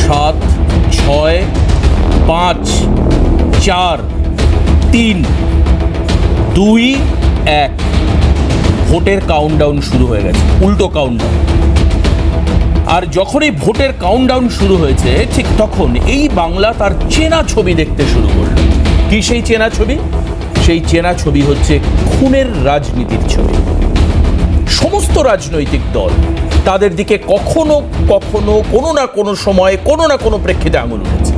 7, 6, 5, 4, 3, 2, 1 ভোটের কাউন্টডাউন শুরু হয়ে গেছে, উল্টো কাউন্টডাউন। আর যখনই ভোটের কাউন্টডাউন শুরু হয়েছে ঠিক তখন এই বাংলা তার চেনা ছবি দেখতে শুরু করল। কি সেই চেনা ছবি? সেই চেনা ছবি হচ্ছে খুনের রাজনীতির ছবি। সমস্ত রাজনৈতিক দল তাদের দিকে কখনো কখনো কোনো না কোনো সময় কোনো না কোনো প্রেক্ষিতে আঙুল উঠেছে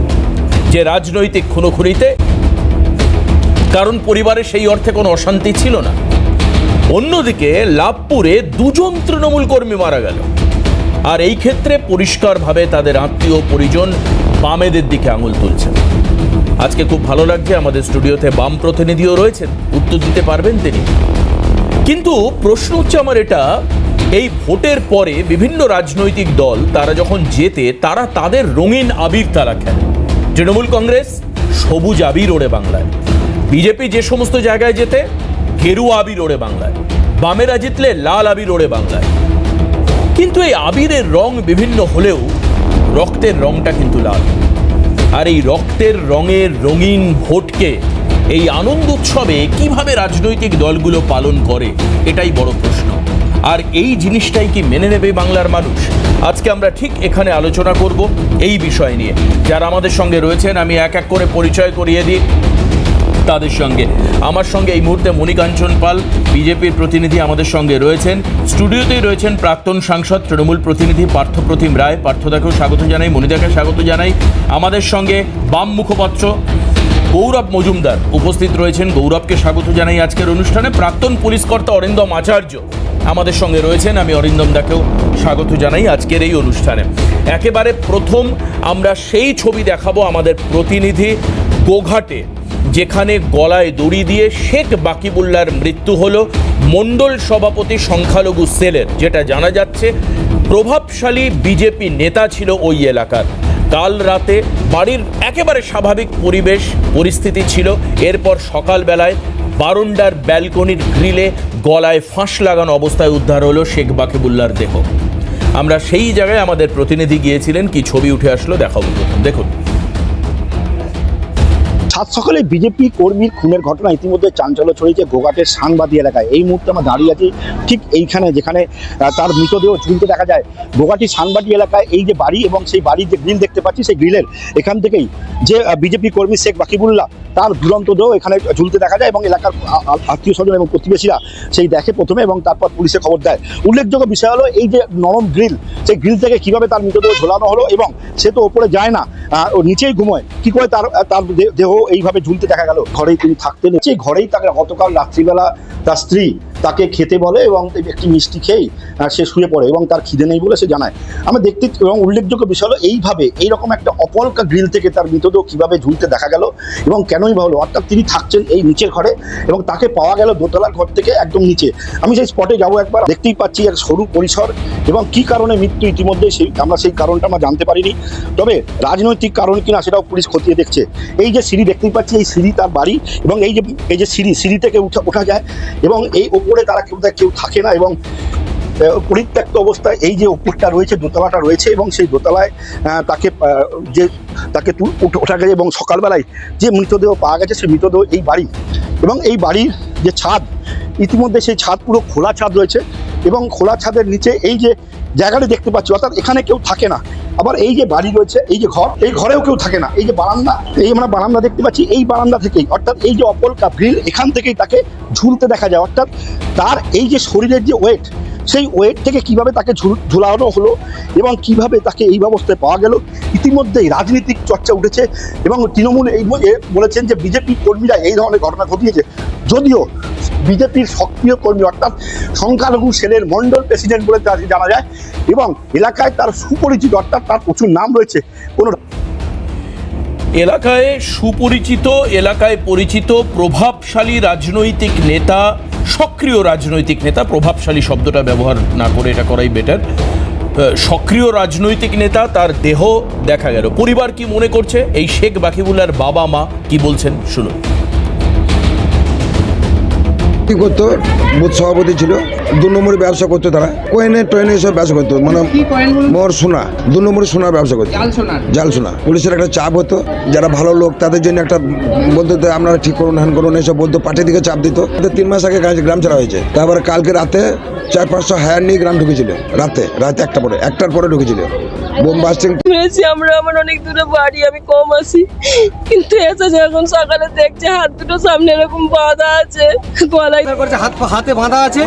যে রাজনৈতিক খুনোখুনিতে, কারণ পরিবারে সেই অর্থে কোনো অশান্তি ছিল না। অন্যদিকে লাভপুরে 2 জন তৃণমূল কর্মী মারা গেল, আর এই ক্ষেত্রে পরিষ্কারভাবে তাদের আত্মীয় পরিজন বামেদের দিকে আঙুল তুলছেন। আজকে খুব ভালো লাগছে, আমাদের স্টুডিওতে বাম প্রতিনিধিও রয়েছেন, উত্তর দিতে পারবেন তিনি। কিন্তু প্রশ্ন হচ্ছে আমার এটা, এই ভোটের পরে বিভিন্ন রাজনৈতিক দল তারা যখন জেতে তারা তাদের রঙিন আবির তারা খেলে। তৃণমূল কংগ্রেস সবুজ আবির ওড়ে বাংলায়, বিজেপি যে সমস্ত জায়গায় যেতে গেরুয়া আবির ওড়ে বাংলায়, বামেরা জিতলে লাল আবির ওড়ে বাংলায়। কিন্তু এই আবিরের রং বিভিন্ন হলেও রক্তের রংটা কিন্তু লাল। আর এই রক্তের রঙের রঙিন ভোটকে এই আনন্দ উৎসবে কিভাবে রাজনৈতিক দলগুলো পালন করে, এটাই বড় প্রশ্ন। আর এই জিনিসটাই কি মেনে নেবে বাংলার মানুষ? আজকে আমরা ঠিক এখানে আলোচনা করব এই বিষয় নিয়ে। যারা আমাদের সঙ্গে রয়েছেন আমি এক এক করে পরিচয় করিয়ে দিই তাদের সঙ্গে। আমার সঙ্গে এই মুহূর্তে মণিকাঞ্চন পাল, বিজেপির প্রতিনিধি আমাদের সঙ্গে রয়েছেন। স্টুডিওতেই রয়েছেন প্রাক্তন সাংসদ তৃণমূল প্রতিনিধি পার্থপ্রতিম রায়। পার্থদাকেও স্বাগত জানাই, মণিদাকে স্বাগত জানাই। আমাদের সঙ্গে বাম মুখপাত্র গৌরব মজুমদার উপস্থিত রয়েছেন, গৌরবকে স্বাগত জানাই আজকের অনুষ্ঠানে। প্রাক্তন পুলিশ কর্তা অরিন্দম আচার্য আমাদের সঙ্গে রয়েছেন, আমি অরিন্দম দাকেও স্বাগত জানাই আজকের এই অনুষ্ঠানে। একেবারে প্রথম আমরা সেই ছবি দেখাবো আমাদের প্রতিনিধি গোঘাটে, যেখানে গলায় দড়ি দিয়ে শেখ বাকিবুল্লার মৃত্যু হলো। মণ্ডল সভাপতি সংখ্যালঘু সেলের, যেটা জানা যাচ্ছে প্রভাবশালী বিজেপি নেতা ছিল ওই এলাকার। কাল রাতে বাড়ির একেবারে স্বাভাবিক পরিস্থিতি ছিল। এরপর সকালবেলায় বারান্দার ব্যালকনির গ্রিলে গলায় ফাঁস লাগানো অবস্থায় উদ্ধার হলো শেখ বাকিবুল্লার দেহ। আমরা সেই জায়গায় আমাদের প্রতিনিধি গিয়েছিলেন, কি ছবি উঠে আসলো দেখাবো। দেখুন, সাত সকালে বিজেপি কর্মীর খুনের ঘটনা ইতিমধ্যে চাঞ্চল্য ছড়িয়েছে গোঘাটের সাংবাদি এলাকায়। এই মুহূর্তে আমরা দাঁড়িয়ে আছি ঠিক এইখানে, যেখানে তার মৃতদেহ ঝুলতে দেখা যায়। গোঘাটি সাংবাদি এলাকায় এই যে বাড়ি এবং সেই বাড়ির যে গ্রিল দেখতে পাচ্ছি, সেই গ্রিলের এখান থেকেই যে বিজেপি কর্মী শেখ বাকিবুল্লাহ তার ঝুলন্ত দেহ এখানে ঝুলতে দেখা যায় এবং এলাকার আত্মীয় স্বজন এবং প্রতিবেশীরা সেই দেখে প্রথমে এবং তারপর পুলিশে খবর দেয়। উল্লেখযোগ্য বিষয় হলো এই যে নরম গ্রিল, সেই গ্রিল থেকে কিভাবে তার মৃতদেহ ঝোলানো হলো, এবং সে তো ওপরে যায় না, ও নিচেই ঘুমোয়, কি করে তার দেহ এইভাবে ঝুলতে দেখা গেল। ঘরেই তিনি থাকতেন, সেই ঘরেই তাকে গতকাল রাত্রিবেলা তার স্ত্রী তাকে খেতে বলে এবং একটি মিষ্টি খেয়েই সে শুয়ে পড়ে এবং তার খিদে নেই বলে সে জানায়। আমরা দেখতে, এবং উল্লেখযোগ্য বিষয় হলো এইভাবে এইরকম একটা অপলকা গ্রিল থেকে তার মৃতদেহ কিভাবে ঝুলতে দেখা গেল এবং কেনই বা হলো। অর্থাৎ তিনি থাকছেন এই নিচের ঘরে এবং তাকে পাওয়া গেল দোতলার ঘর থেকে একদম নিচে। আমি সেই স্পটে যাবো একবার, দেখতেই পাচ্ছি এক সরু পরিসর এবং কি কারণে মৃত্যু ইতিমধ্যে আমরা সেই কারণটা আমরা জানতে পারিনি, তবে রাজনৈতিক কারণ কিনা সেটাও পুলিশ খতিয়ে দেখছে। এই যে সিঁড়ি দেখতেই পাচ্ছি, এই সিঁড়ি তার বাড়ি এবং এই যে সিঁড়ি থেকে ওঠা যায় এবং এই ওপরে তারা কেউ থাকে না এবং পরিত্যক্ত অবস্থায় এই যে উপরটা রয়েছে, দোতলাটা রয়েছে এবং সেই দোতলায় তাকে ওঠা গেছে এবং সকালবেলায় যে মৃতদেহ পাওয়া গেছে সেই মৃতদেহ এই বাড়ি এবং এই বাড়ির যে ছাদ, ইতিমধ্যে সেই ছাদ পুরো খোলা ছাদ রয়েছে এবং খোলা ছাদের নিচে এই যে জায়গাটি দেখতে পাচ্ছি, অর্থাৎ এখানে কেউ থাকে না। আবার এই যে বাড়ি রয়েছে, এই যে ঘর, এই ঘরেও কেউ থাকে না। এই যে বারান্দা, এই আমরা বারান্দা দেখতে পাচ্ছি, এই বারান্দা থেকেই, অর্থাৎ এই যে অপলকা গ্রিল, এখান থেকেই তাকে ঝুলতে দেখা যায়। অর্থাৎ তার এই যে শরীরের যে ওয়েট, সেই ওয়েট থেকে কিভাবে তাকে ঝুলানো হলো এবং কিভাবে তাকে এই ব্যবস্থায় পাওয়া গেল, ইতিমধ্যেই রাজনৈতিক চর্চা উঠেছে এবং তৃণমূল এই বলেছেন যে বিজেপি কর্মীরা এই ধরনের ঘটনা ঘটিয়েছে। যদিও বিজেপির সক্রিয় কর্মী, অর্থাৎ সংখ্যালঘু সেলের মণ্ডল প্রেসিডেন্ট বলে জানা যায় এবং এলাকায় তার সুপরিচিত, অর্থাৎ তার প্রচুর নাম রয়েছে। এলাকায় সুপরিচিত, এলাকায় পরিচিত প্রভাবশালী রাজনৈতিক নেতা, সক্রিয় রাজনৈতিক নেতা, প্রভাবশালী শব্দটা ব্যবহার না করে এটা করাই বেটার, সক্রিয় রাজনৈতিক নেতা, তার দেহ দেখা গেল। পরিবার কি মনে করছে, এই শেখ বাকিবুল্লার বাবা মা কি বলছেন শুনুন। কি করতো, বুথ সভাপতি ছিল, 2 নম্বরে ব্যবসা করতো তারা, কোয়েনে টোয়েনে এসব ব্যবসা করতো, মানে মোর সোনা 2 নম্বরে সোনার ব্যবসা করতো, জাল সোনা। পুলিশের একটা চাপ হতো, যারা ভালো লোক তাদের জন্য একটা বলতো যে আপনারা ঠিক করুন, হ্যান করুন, এসব বলতো, পার্টির দিকে চাপ দিত। 3 মাস আগে গ্রাম ছাড়া হয়েছে, তারপরে কালকে রাতে 400-500 হায়ার নিয়ে গ্রাম ঢুকেছিল, রাতে 1টার পরে ঢুকেছিল, বোম বাস্টিং। শুনেছি আমরা, আমার অনেক দূরে বাড়ি, আমি কম আসি, কিন্তু এসে যখন সকালে দেখছে হাত দুটো সামনে এরকম বাঁধা আছে, গলায় করছে, হাতে বাঁধা আছে,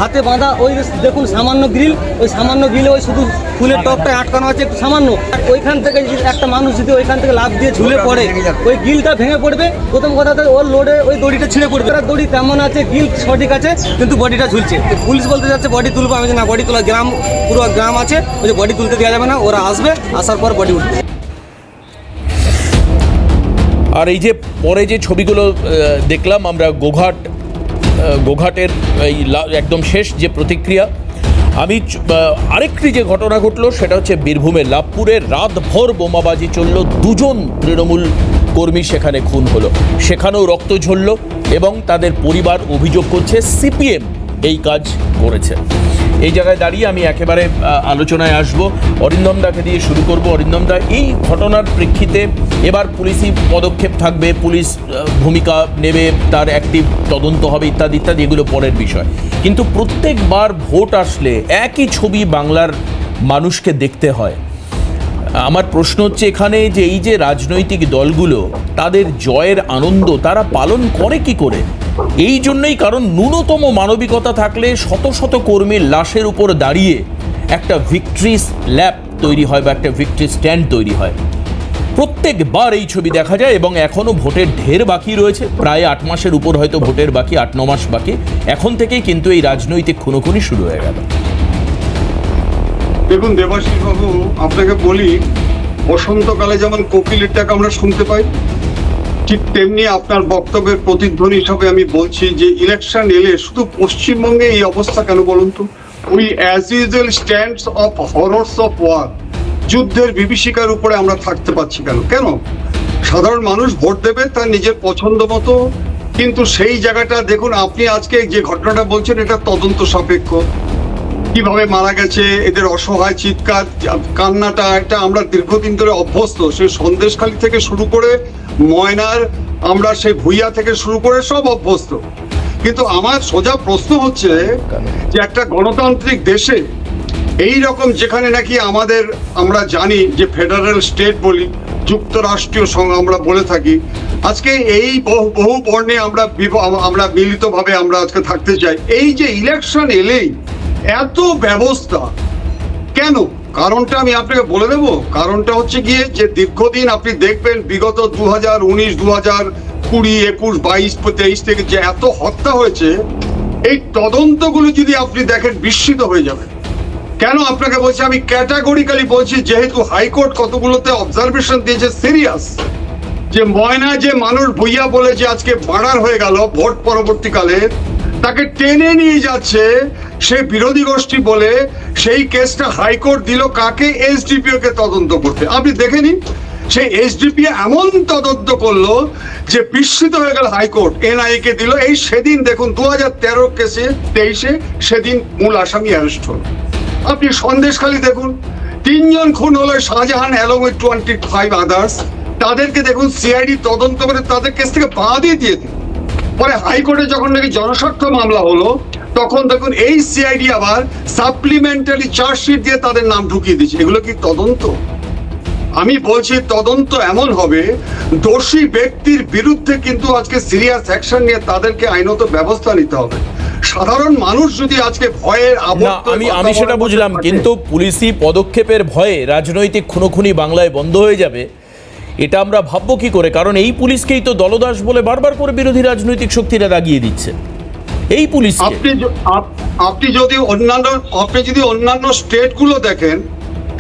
হাতে বাঁধা। ওই দেখুন সামান্য গ্রিল, ওই সামান্য গ্রিলে ওই শুধু ফুলের টপটায় আটকানো আছে একটু সামান্য। ওইখান থেকে যদি একটা মানুষ যদি ওইখান থেকে লাফ দিয়ে ঝুলে পড়ে, ওই গ্রিলটা ভেঙে পড়বে। প্রথম কথা তো ওর লোডে ওই দড়িটা ছিঁড়ে পড়বে। তার দড়ি তেমন আছে, গ্রিল সঠিক আছে, কিন্তু বডিটা ঝুলছে। পুলিশ বলতে যাচ্ছে বডি তুলবো, আমি না বডি তোলা, গ্রাম পুরো গ্রাম আছে, ওই যে বডি তুলতে দেওয়া যাবে না, ওরা আসবে, আসার পর বডি উঠবে। আর এই যে পরে যে ছবিগুলো দেখলাম আমরা গোঘাটের এই একদম শেষ যে প্রতিক্রিয়া, আমি আরেকটি যে ঘটনা ঘটলো সেটা হচ্ছে বীরভূমের লাভপুরে রাতভর বোমাবাজি চলল, 2 জন তৃণমূল কর্মী সেখানে খুন হলো, সেখানেও রক্ত ঝরল এবং তাদের পরিবার অভিযোগ করছে সিপিএম এই কাজ করেছে। এই জায়গায় দাঁড়িয়ে আমি একেবারে আলোচনায় আসব। অরিন্দম দাকে দিয়ে শুরু করব। অরিন্দম দা, এই ঘটনার প্রেক্ষিতে এবার পুলিশি পদক্ষেপ থাকবে, পুলিশ ভূমিকা নেবে, তার অ্যাক্টিভ তদন্ত হবে ইত্যাদি ইত্যাদি, এগুলো পরের বিষয়। কিন্তু প্রত্যেকবার ভোট আসলে একই ছবি বাংলার মানুষকে দেখতে হয়। আমার প্রশ্ন হচ্ছে এখানে যে এই যে রাজনৈতিক দলগুলো তাদের জয়ের আনন্দ তারা পালন করে কি করে? এই জন্যই, কারণ ন্যূনতম মানবিকতা থাকলে শত শত কর্মীর লাশের উপর দাঁড়িয়ে একটা ভিক্টরি ল্যাপ তৈরি হয় বা একটা ভিক্টরি স্ট্যান্ড তৈরি হয়। প্রত্যেকবার এই ছবি দেখা যায় এবং এখনও ভোটের ঢের বাকি রয়েছে, প্রায় 8 মাসের উপর হয়তো ভোটের বাকি, 8-9 মাস বাকি। এখন থেকেই কিন্তু এই রাজনৈতিক খুনোখুনি শুরু হয়ে গেল। দেখুন দেবাশিস বাবু, আপনাকে বলি, বসন্তকালে যেমন কোকিলের ডাক আমরা শুনতে পাই, ঠিক তেমনি আপনার বক্তব্যের প্রতিধ্বনি হিসাবে আমি বলছি যে ইলেকশন এলে শুধু পশ্চিমবঙ্গে এই অবস্থা কেন বলুন তো? We as usual stands of horrors of war, যুদ্ধের বিভীষিকার উপরে আমরা থাকতে পারছি কেন? সাধারণ মানুষ ভোট দেবে তার নিজের পছন্দ মতো, কিন্তু সেই জায়গাটা দেখুন, আপনি আজকে যে ঘটনাটা বলছেন এটা তদন্ত সাপেক্ষ। কিভাবে মারা গেছে, এদের অসহায় চিৎকার কান্নাটা, এটা আমরা দীর্ঘদিন ধরে অভ্যস্ত। সেই সন্দেশখালী থেকে শুরু করে ময়নার, আমরা সেই ভুইয়া থেকে শুরু করে সব অভ্যস্ত। কিন্তু আমার সোজা প্রশ্ন হচ্ছে যে একটা গণতান্ত্রিক দেশে এই রকম, যেখানে নাকি আমরা জানি যে ফেডারেল স্টেট বলি, যুক্তরাষ্ট্রীয় আমরা বলে থাকি, আজকে এই বহু বর্ণে আমরা মিলিতভাবে আমরা আজকে থাকতে চাই। এই যে ইলেকশন এলেই এত ব্যবস্থা কেন? কারণটা আমি আপনাকে বলে দেবো। কারণটা হচ্ছে গিয়ে যে দীর্ঘদিন আপনি দেখবেন বিগত 2019, 2020, 21, 22, 23 থেকে যে এত হত্যা হয়েছে, এই তদন্তগুলো যদি আপনি দেখেন বিস্মিত হয়ে যাবেন। কেন আপনাকে বলছি, আমি ক্যাটাগরিক্যালি বলছি, যেহেতু হাইকোর্ট কতগুলোতে অবজারভেশন দিয়েছে সিরিয়াস, যে ময়না যে মানুষ ভুইয়া বলে যে আজকে মার্ডার হয়ে গেল ভোট পরবর্তীকালে, তাকে টেনে নিয়ে যাচ্ছে সে বিরোধী গোষ্ঠী বলে, সেই কেসটা হাইকোর্ট দিল কাকে? এসডিপিও কে তদন্ত করতে। আপনি দেখে নিন, সেই এসডিপিও এমন তদন্ত করলো যে বিস্মিত হয়ে গেল হাইকোর্ট, এনআইএ কে দিল। এই সেদিন দেখুন 2013 কেসে 23-এ সেদিন মূল আসামি অ্যারেস্ট হল। আপনি সন্দেশখালী দেখুন, 3 জন খুন হলো, শাহজাহান অ্যালং উইথ 25 আদার্স, তাদেরকে দেখুন সিআইডি তদন্ত করে তাদের কেস থেকে বাদই দিয়ে দিল। পরে হাইকোর্টে যখন নাকি জনস্বার্থ মামলা হলো, তখন দেখুন এই সিআইডি আবার সাপ্লিমেন্টারি চার্জশিট দিয়ে তাদের নাম ঢুকিয়ে দিচ্ছে। এগুলো কি তদন্ত? আমি বলছি তদন্ত এমন হবে, দোষী ব্যক্তির বিরুদ্ধে কিন্তু আজকে সিরিয়াস অ্যাকশন নিয়ে তাদেরকে আইনত ব্যবস্থা নিতে হবে। সাধারণ মানুষ যদি আজকে ভয়ের আমি সেটা বুঝলাম, কিন্তু পুলিশি পদক্ষেপের ভয়ে রাজনৈতিক খুনোখুনি বাংলায় বন্ধ হয়ে যাবে, এটা আমরা ভাববো কি করে? কারণ এই পুলিশকেই তো দলদাস বলে বারবার করে বিরোধী রাজনৈতিক শক্তিরা দাগিয়ে দিচ্ছে। এই পুলিশ আপনি যদি অন্যান্য স্টেটগুলো দেখেন,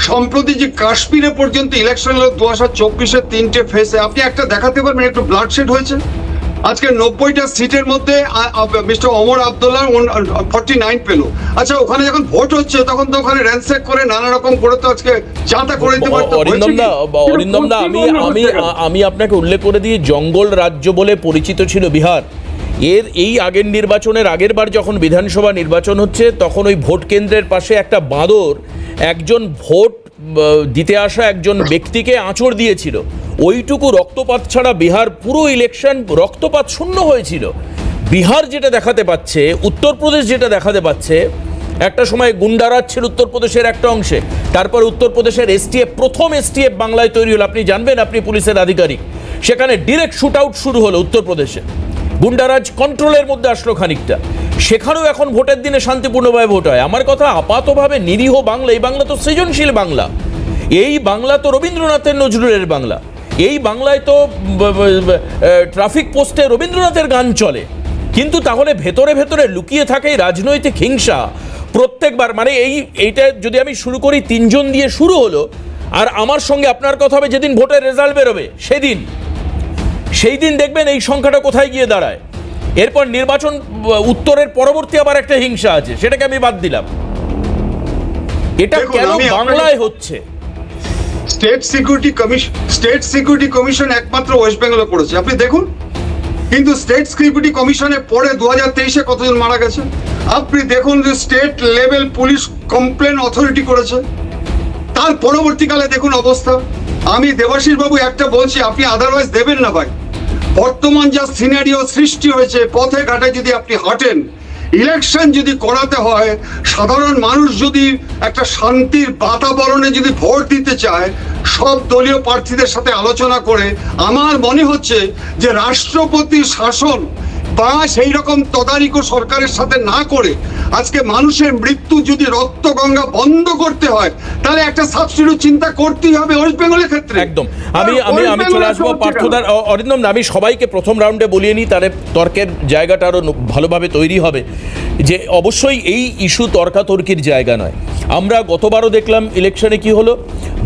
সম্প্রতি যে কাশ্মীরে পর্যন্ত ইলেকশন হলো 2024-এর 3টে ফেসে, আপনি একটা দেখাতে পারবেন একটু ব্লাডশেড হয়েছে? আজকে 90টা সিটের মধ্যে মিস্টার ওমর আব্দুল্লাহ 49 পেল। আচ্ছা, ওখানে যখন ভোট হচ্ছে তখন তো ওখানে র্যানস্যাক করে নানা রকম করে তো আজকে যা তা করে দিতে পারতো। অরিন্দম দা, আমি আপনাকে উল্লেখ করে দিই, জঙ্গল রাজ্য বলে পরিচিত ছিল বিহার, এই আগের নির্বাচনের আগের বার যখন বিধানসভা নির্বাচন হচ্ছে তখন ওই ভোট কেন্দ্রের পাশে একটা বাঁদর একজন ভোট দিতে আসা একজন ব্যক্তিকে আঁচড় দিয়েছিল। ওইটুকু রক্তপাত ছাড়া বিহার পুরো ইলেকশন রক্তপাত শূন্য হয়েছিল। বিহার যেটা দেখাতে পাচ্ছে, উত্তরপ্রদেশ যেটা দেখাতে পাচ্ছে, একটা সময় গুন্ডারাজ ছিল উত্তরপ্রদেশের একটা অংশে, তারপর উত্তরপ্রদেশের এসটিএফ, প্রথম এসটিএফ বাংলায় তৈরি হলো। আপনি জানবেন, আপনি পুলিশের আধিকারিক, সেখানে ডিরেক্ট শুট আউট শুরু হলো উত্তরপ্রদেশে, গুন্ডারাজ কন্ট্রোলের মধ্যে আসলো খানিকটা। সেখানেও এখন ভোটের দিনে শান্তিপূর্ণভাবে ভোট হয়। আমার কথা, আপাতভাবে নিরীহ বাংলা, এই বাংলা তো সৃজনশীল বাংলা, এই বাংলা তো রবীন্দ্রনাথের নজরুলের বাংলা, এই বাংলায় তো ট্রাফিক পোস্টে রবীন্দ্রনাথের গান চলে। কিন্তু তাহলে ভেতরে ভেতরে লুকিয়ে থাকে রাজনৈতিক হিংসা প্রত্যেকবার। মানে এইটা যদি আমি শুরু করি, 3 জন দিয়ে শুরু হলো, আর আমার সঙ্গে আপনার কথা হবে যেদিন ভোটের রেজাল্ট বেরোবে সেই দিন দেখবেন এই সংখ্যাটা কোথায় গিয়ে দাঁড়ায়। এরপর নির্বাচন উত্তরের পরবর্তী আবার একটা হিংসা আছে, সেটাকে আমি বাদ দিলাম। এটা কেন বাংলায় হচ্ছে? স্টেট সিকিউরিটি কমিশন একমাত্র ওয়েস্ট বেঙ্গলে করেছে, আপনি দেখুন। কিন্তু স্টেট সিকিউরিটি কমিশনের পরে 2023-এ কতজন মারা গেছে আপনি দেখুন। যে state level police complain authority করেছে, তার পরবর্তীকালে দেখুন অবস্থা। আমি দেবাশিস বাবু একটা বলছি, আপনি আদারওয়াইজ দেবেন না ভাই। বর্তমান যা সিনারিও সৃষ্টি হয়েছে, পথে ঘাটে যদি আপনি হাঁটেন, ইলেকশন যদি করাতে হয়, সাধারণ মানুষ যদি একটা শান্তির বাতাবরণে যদি ভোট দিতে চায়, সব দলীয় প্রার্থীদের সাথে আলোচনা করে, আমার মনে হচ্ছে যে রাষ্ট্রপতির শাসন বা সেই রকম তদারকি সরকারের সাথে না করে, আজকে মানুষের মৃত্যু যদি রক্তগঙ্গা বন্ধ করতে হয়, তাহলে একটা সাবস্টিটিউট চিন্তা করতেই হবে ওয়েস্ট বেঙ্গলের ক্ষেত্রে। একদম। আমি চলে আসবো পার্থদার। অরিন্দম, আমি সবাইকে প্রথম রাউন্ডে বলিয়ে নিই, তাহলে তর্কের জায়গাটা আরও ভালোভাবে তৈরি হবে। যে অবশ্যই এই ইস্যু তর্কাতর্কির জায়গা নয়। আমরা গতবারও দেখলাম ইলেকশনে কি হলো,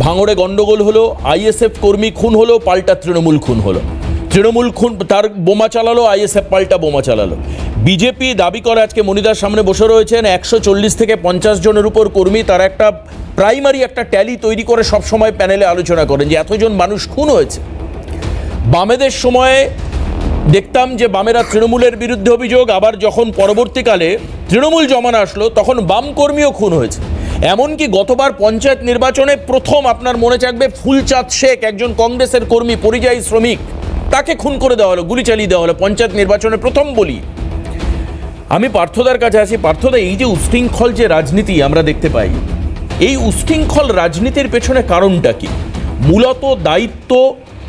ভাঙড়ে গন্ডগোল হলো, আইএসএফ কর্মী খুন হলো, পাল্টা তৃণমূল খুন হলো। তৃণমূল খুন, তার বোমা চালালো, আইএসএফ পাল্টা বোমা চালালো। বিজেপি দাবি করে, আজকে মনিদার সামনে বসে রয়েছেন, 140 থেকে 50 জনের উপর কর্মী, তারা একটা প্রাইমারি একটা ট্যালি তৈরি করে সবসময় প্যানেলে আলোচনা করেন যে এতজন মানুষ খুন হয়েছে। বামেদের সময়ে দেখতাম যে বামেরা তৃণমূলের বিরুদ্ধে অভিযোগ, আবার যখন পরবর্তীকালে তৃণমূল জমানা আসলো তখন বাম কর্মীও খুন হয়েছে। এমনকি গতবার পঞ্চায়েত নির্বাচনে প্রথম, আপনার মনে থাকবে, ফুলচাঁদ শেখ, একজন কংগ্রেসের কর্মী, পরিযায়ী শ্রমিক, তাকে খুন করে দেওয়া হলো, গুলি চালিয়ে দেওয়া হলো পঞ্চায়েত নির্বাচনে প্রথম বলি। আমি পার্থদার কাছে আছি। পার্থদা, এই যে উশৃঙ্খল যে রাজনীতি আমরা দেখতে পাই, এই উশৃঙ্খল রাজনীতির পেছনে কারণটা কি? মূলত দায়িত্ব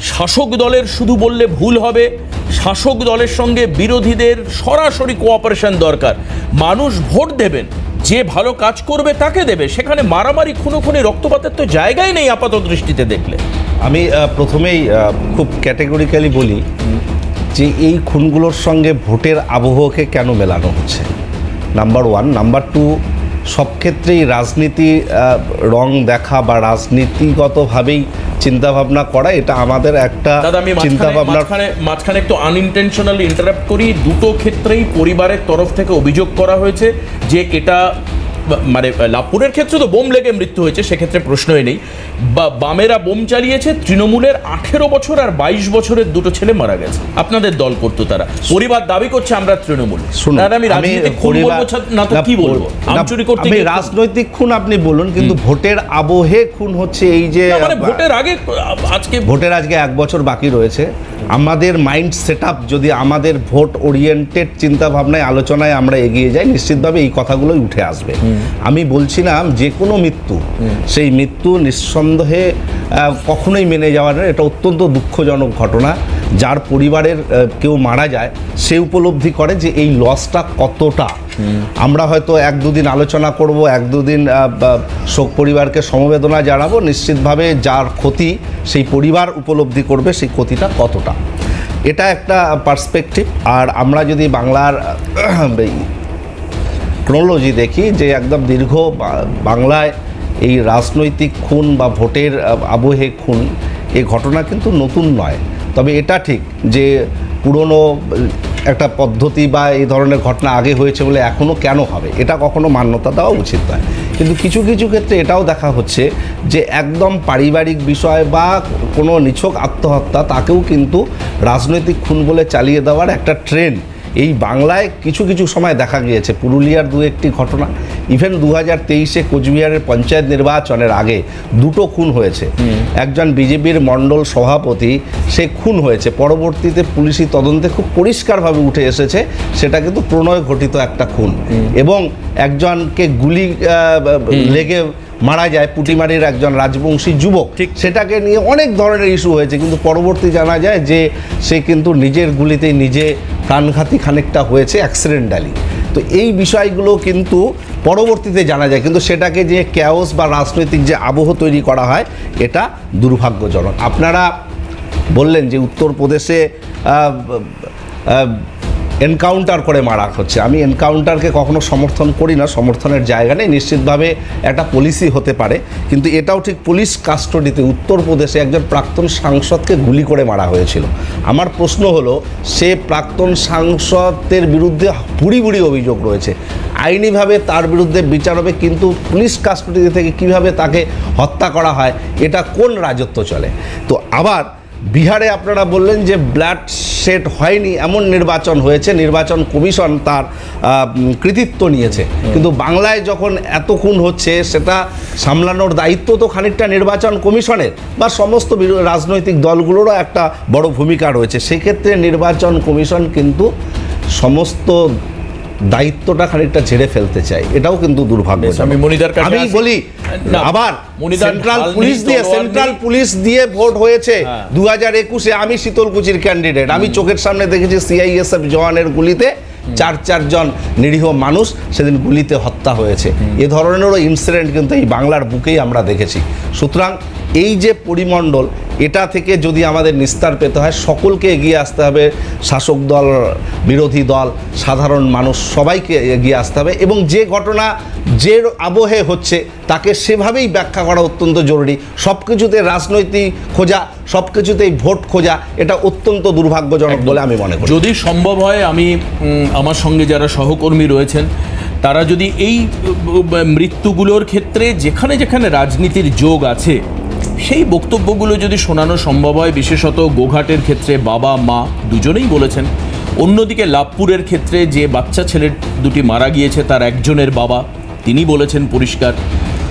শাসক দলের শুধু বললে ভুল হবে, শাসক দলের সঙ্গে বিরোধীদের সরাসরি কোঅপারেশন দরকার। মানুষ ভোট দেবেন, যে ভালো কাজ করবে তাকে দেবে, সেখানে মারামারি, খুনোখুনি, রক্তপাতের তো জায়গায় নেই আপাত দৃষ্টিতে দেখলে। আমি প্রথমেই খুব ক্যাটেগরিক্যালি বলি যে এই খুনগুলোর সঙ্গে ভোটের আবহকে কেন মেলানো হচ্ছে, নাম্বার 1। নাম্বার 2, সব ক্ষেত্রেই রাজনীতি রং দেখা বা রাজনীতিগতভাবেই চিন্তাভাবনা করা, এটা আমাদের একটা চিন্তাভাবনার মাঝখানে একটু আনইনটেনশনালি ইন্টারাপ্ট করি। দুটো ক্ষেত্রেই পরিবারের তরফ থেকে অভিযোগ করা হয়েছে যে এটা, মানে লাভপুরের ক্ষেত্রে তো বোম লেগে মৃত্যু হয়েছে, সেক্ষেত্রে প্রশ্নই নেই। বামেরা বোম চালিয়েছে, তৃণমূলের 18 বছর আর 22 বছরের দুটো ছেলে মারা গেছে, আপনাদের দল করতো তারা। পরিবার দাবি করছে আমরা তৃণমূল। আমি রাজনৈতিক খুন বলবো না তো কি বলবো, আমচুরি করতে গিয়ে রাজনৈতিক খুন আপনি বলুন, কিন্তু ভোটের আবহে খুন হচ্ছে। এই যে মানে ভোটের আগে, ভোটের আজকে 1 বছর বাকি রয়েছে, আমাদের মাইন্ড সেট আপ যদি আমাদের ভোট ওরিয়েন্টেড চিন্তা ভাবনায় আলোচনায় আমরা এগিয়ে যাই, নিশ্চিতভাবে এই কথাগুলোই উঠে আসবে। আমি বলছিলাম যে কোনো মৃত্যু, সেই মৃত্যু নিঃসন্দেহে কখনোই মেনে যাওয়ার নয়, এটা অত্যন্ত দুঃখজনক ঘটনা। যার পরিবারের কেউ মারা যায়, সে উপলব্ধি করে যে এই লসটা কতটা। আমরা হয়তো 1-2 দিন আলোচনা করব, 1-2 দিন শোক পরিবারকে সমবেদনা জানাবো, নিশ্চিতভাবে যার ক্ষতি সেই পরিবার উপলব্ধি করবে সেই ক্ষতিটা কতটা। এটা একটা পার্সপেক্টিভ। আর আমরা যদি বাংলার ক্রোনোলজি দেখি, যে একদম দীর্ঘ বাংলায় এই রাজনৈতিক খুন বা ভোটের আবহে খুন, এই ঘটনা কিন্তু নতুন নয়। তবে এটা ঠিক যে পুরনো একটা পদ্ধতি বা এই ধরনের ঘটনা আগে হয়েছে বলে এখনও কেন হবে, এটা কখনো মান্যতা দেওয়া উচিত নয়। কিন্তু কিছু কিছু ক্ষেত্রে এটাও দেখা হচ্ছে যে একদম পারিবারিক বিষয় বা কোনো নিছক আত্মহত্যা, তাকেও কিন্তু রাজনৈতিক খুন বলে চালিয়ে দেওয়ার একটা ট্রেন্ড এই বাংলায় কিছু কিছু সময় দেখা গিয়েছে, পুরুলিয়ার দু একটি ঘটনা, ইভেন 2023-এ কোচবিহারের পঞ্চায়েত নির্বাচনের আগে 2টো খুন হয়েছে। একজন বিজেপির মণ্ডল সভাপতি সে খুন হয়েছে, পরবর্তীতে পুলিশি তদন্তে খুব পরিষ্কারভাবে উঠে এসেছে সেটা কিন্তু প্রণয় ঘটিত একটা খুন, এবং একজনকে গুলি লেগে মারা যায় পুটিমারির একজন রাজবংশী যুবক, সেটাকে নিয়ে অনেক ধরনের ইস্যু হয়েছে, কিন্তু পরবর্তী জানা যায় যে সে কিন্তু নিজের গুলিতেই নিজে প্রাণঘাতী খানিকটা হয়েছে অ্যাক্সিডেন্টালি। তো এই বিষয়গুলো কিন্তু পরবর্তীতে জানা যায়, কিন্তু সেটাকে যে ক্যাওস বা রাজনৈতিক যে আবহ তৈরি করা হয় এটা দুর্ভাগ্যজনক। আপনারা বললেন যে উত্তরপ্রদেশে এনকাউন্টার করে মারা হচ্ছে, আমি এনকাউন্টারকে কখনো সমর্থন করি না, সমর্থনের জায়গা নেই, নিশ্চিতভাবে একটা পলিসি হতে পারে, কিন্তু এটাও ঠিক পুলিশ কাস্টডিতে উত্তরপ্রদেশে একজন প্রাক্তন সাংসদকে গুলি করে মারা হয়েছিল। আমার প্রশ্ন হলো, সে প্রাক্তন সাংসদের বিরুদ্ধে বুড়ি বুড়ি অভিযোগ রয়েছে, আইনিভাবে তার বিরুদ্ধে বিচার হবে, কিন্তু পুলিশ কাস্টডি থেকে কিভাবে তাকে হত্যা করা হয়, এটা কোন রাজত্ব চলে? তো আবার বিহারে আপনারা বললেন যে ব্লাড শেড হয়নি, এমন নির্বাচন হয়েছে, নির্বাচন কমিশন তার কৃতিত্ব নিয়েছে, কিন্তু বাংলায় যখন এত খুন হচ্ছে সেটা সামলানোর দায়িত্ব তো খানিকটা নির্বাচন কমিশনের বা সমস্ত রাজনৈতিক দলগুলোরও একটা বড় ভূমিকা রয়েছে। সেক্ষেত্রে নির্বাচন কমিশন কিন্তু সমস্ত দায়িত্বটা খানিকটা ঝেড়ে ফেলতে চাই, এটাও কিন্তু দুর্ভাগ্য। আমি মনিদার কাছে আমি বলি আবার সেন্ট্রাল পুলিশ দিয়ে ভোট হয়েছে 2021-এ, আমি শীতলকুচির ক্যান্ডিডেট, আমি চোখের সামনে দেখেছি CISF জওয়ানের গুলিতে 4 জন নিরীহ মানুষ সেদিন গুলিতে হত্যা হয়েছে। এ ধরনেরও ইনসিডেন্ট কিন্তু এই বাংলার বুকেই আমরা দেখেছি। সুতরাং এই যে পরিমণ্ডল, এটা থেকে যদি আমাদের নিস্তার পেতে হয়, সকলকে এগিয়ে আসতে হবে, শাসক দল, বিরোধী দল, সাধারণ মানুষ, সবাইকে এগিয়ে আসতে হবে, এবং যে ঘটনা যে আবহে হচ্ছে তাকে সেভাবেই ব্যাখ্যা করা অত্যন্ত জরুরি। সব কিছুতে রাজনৈতিক খোঁজা, সব কিছুতেই ভোট খোঁজা, এটা অত্যন্ত দুর্ভাগ্যজনক বলে আমি মনে করি। যদি সম্ভব হয়, আমি আমার সঙ্গে যারা সহকর্মী রয়েছেন তারা যদি এই মৃত্যুগুলোর ক্ষেত্রে যেখানে যেখানে রাজনীতির যোগ আছে সেই বক্তব্যগুলো যদি শোনানো সম্ভব হয়, বিশেষত গোঘাটের ক্ষেত্রে বাবা মা দুজনেই বলেছেন, অন্যদিকে লাভপুরের ক্ষেত্রে যে বাচ্চা ছেলে দুটি মারা গিয়েছে তার একজনের বাবা তিনি বলেছেন পরিষ্কার,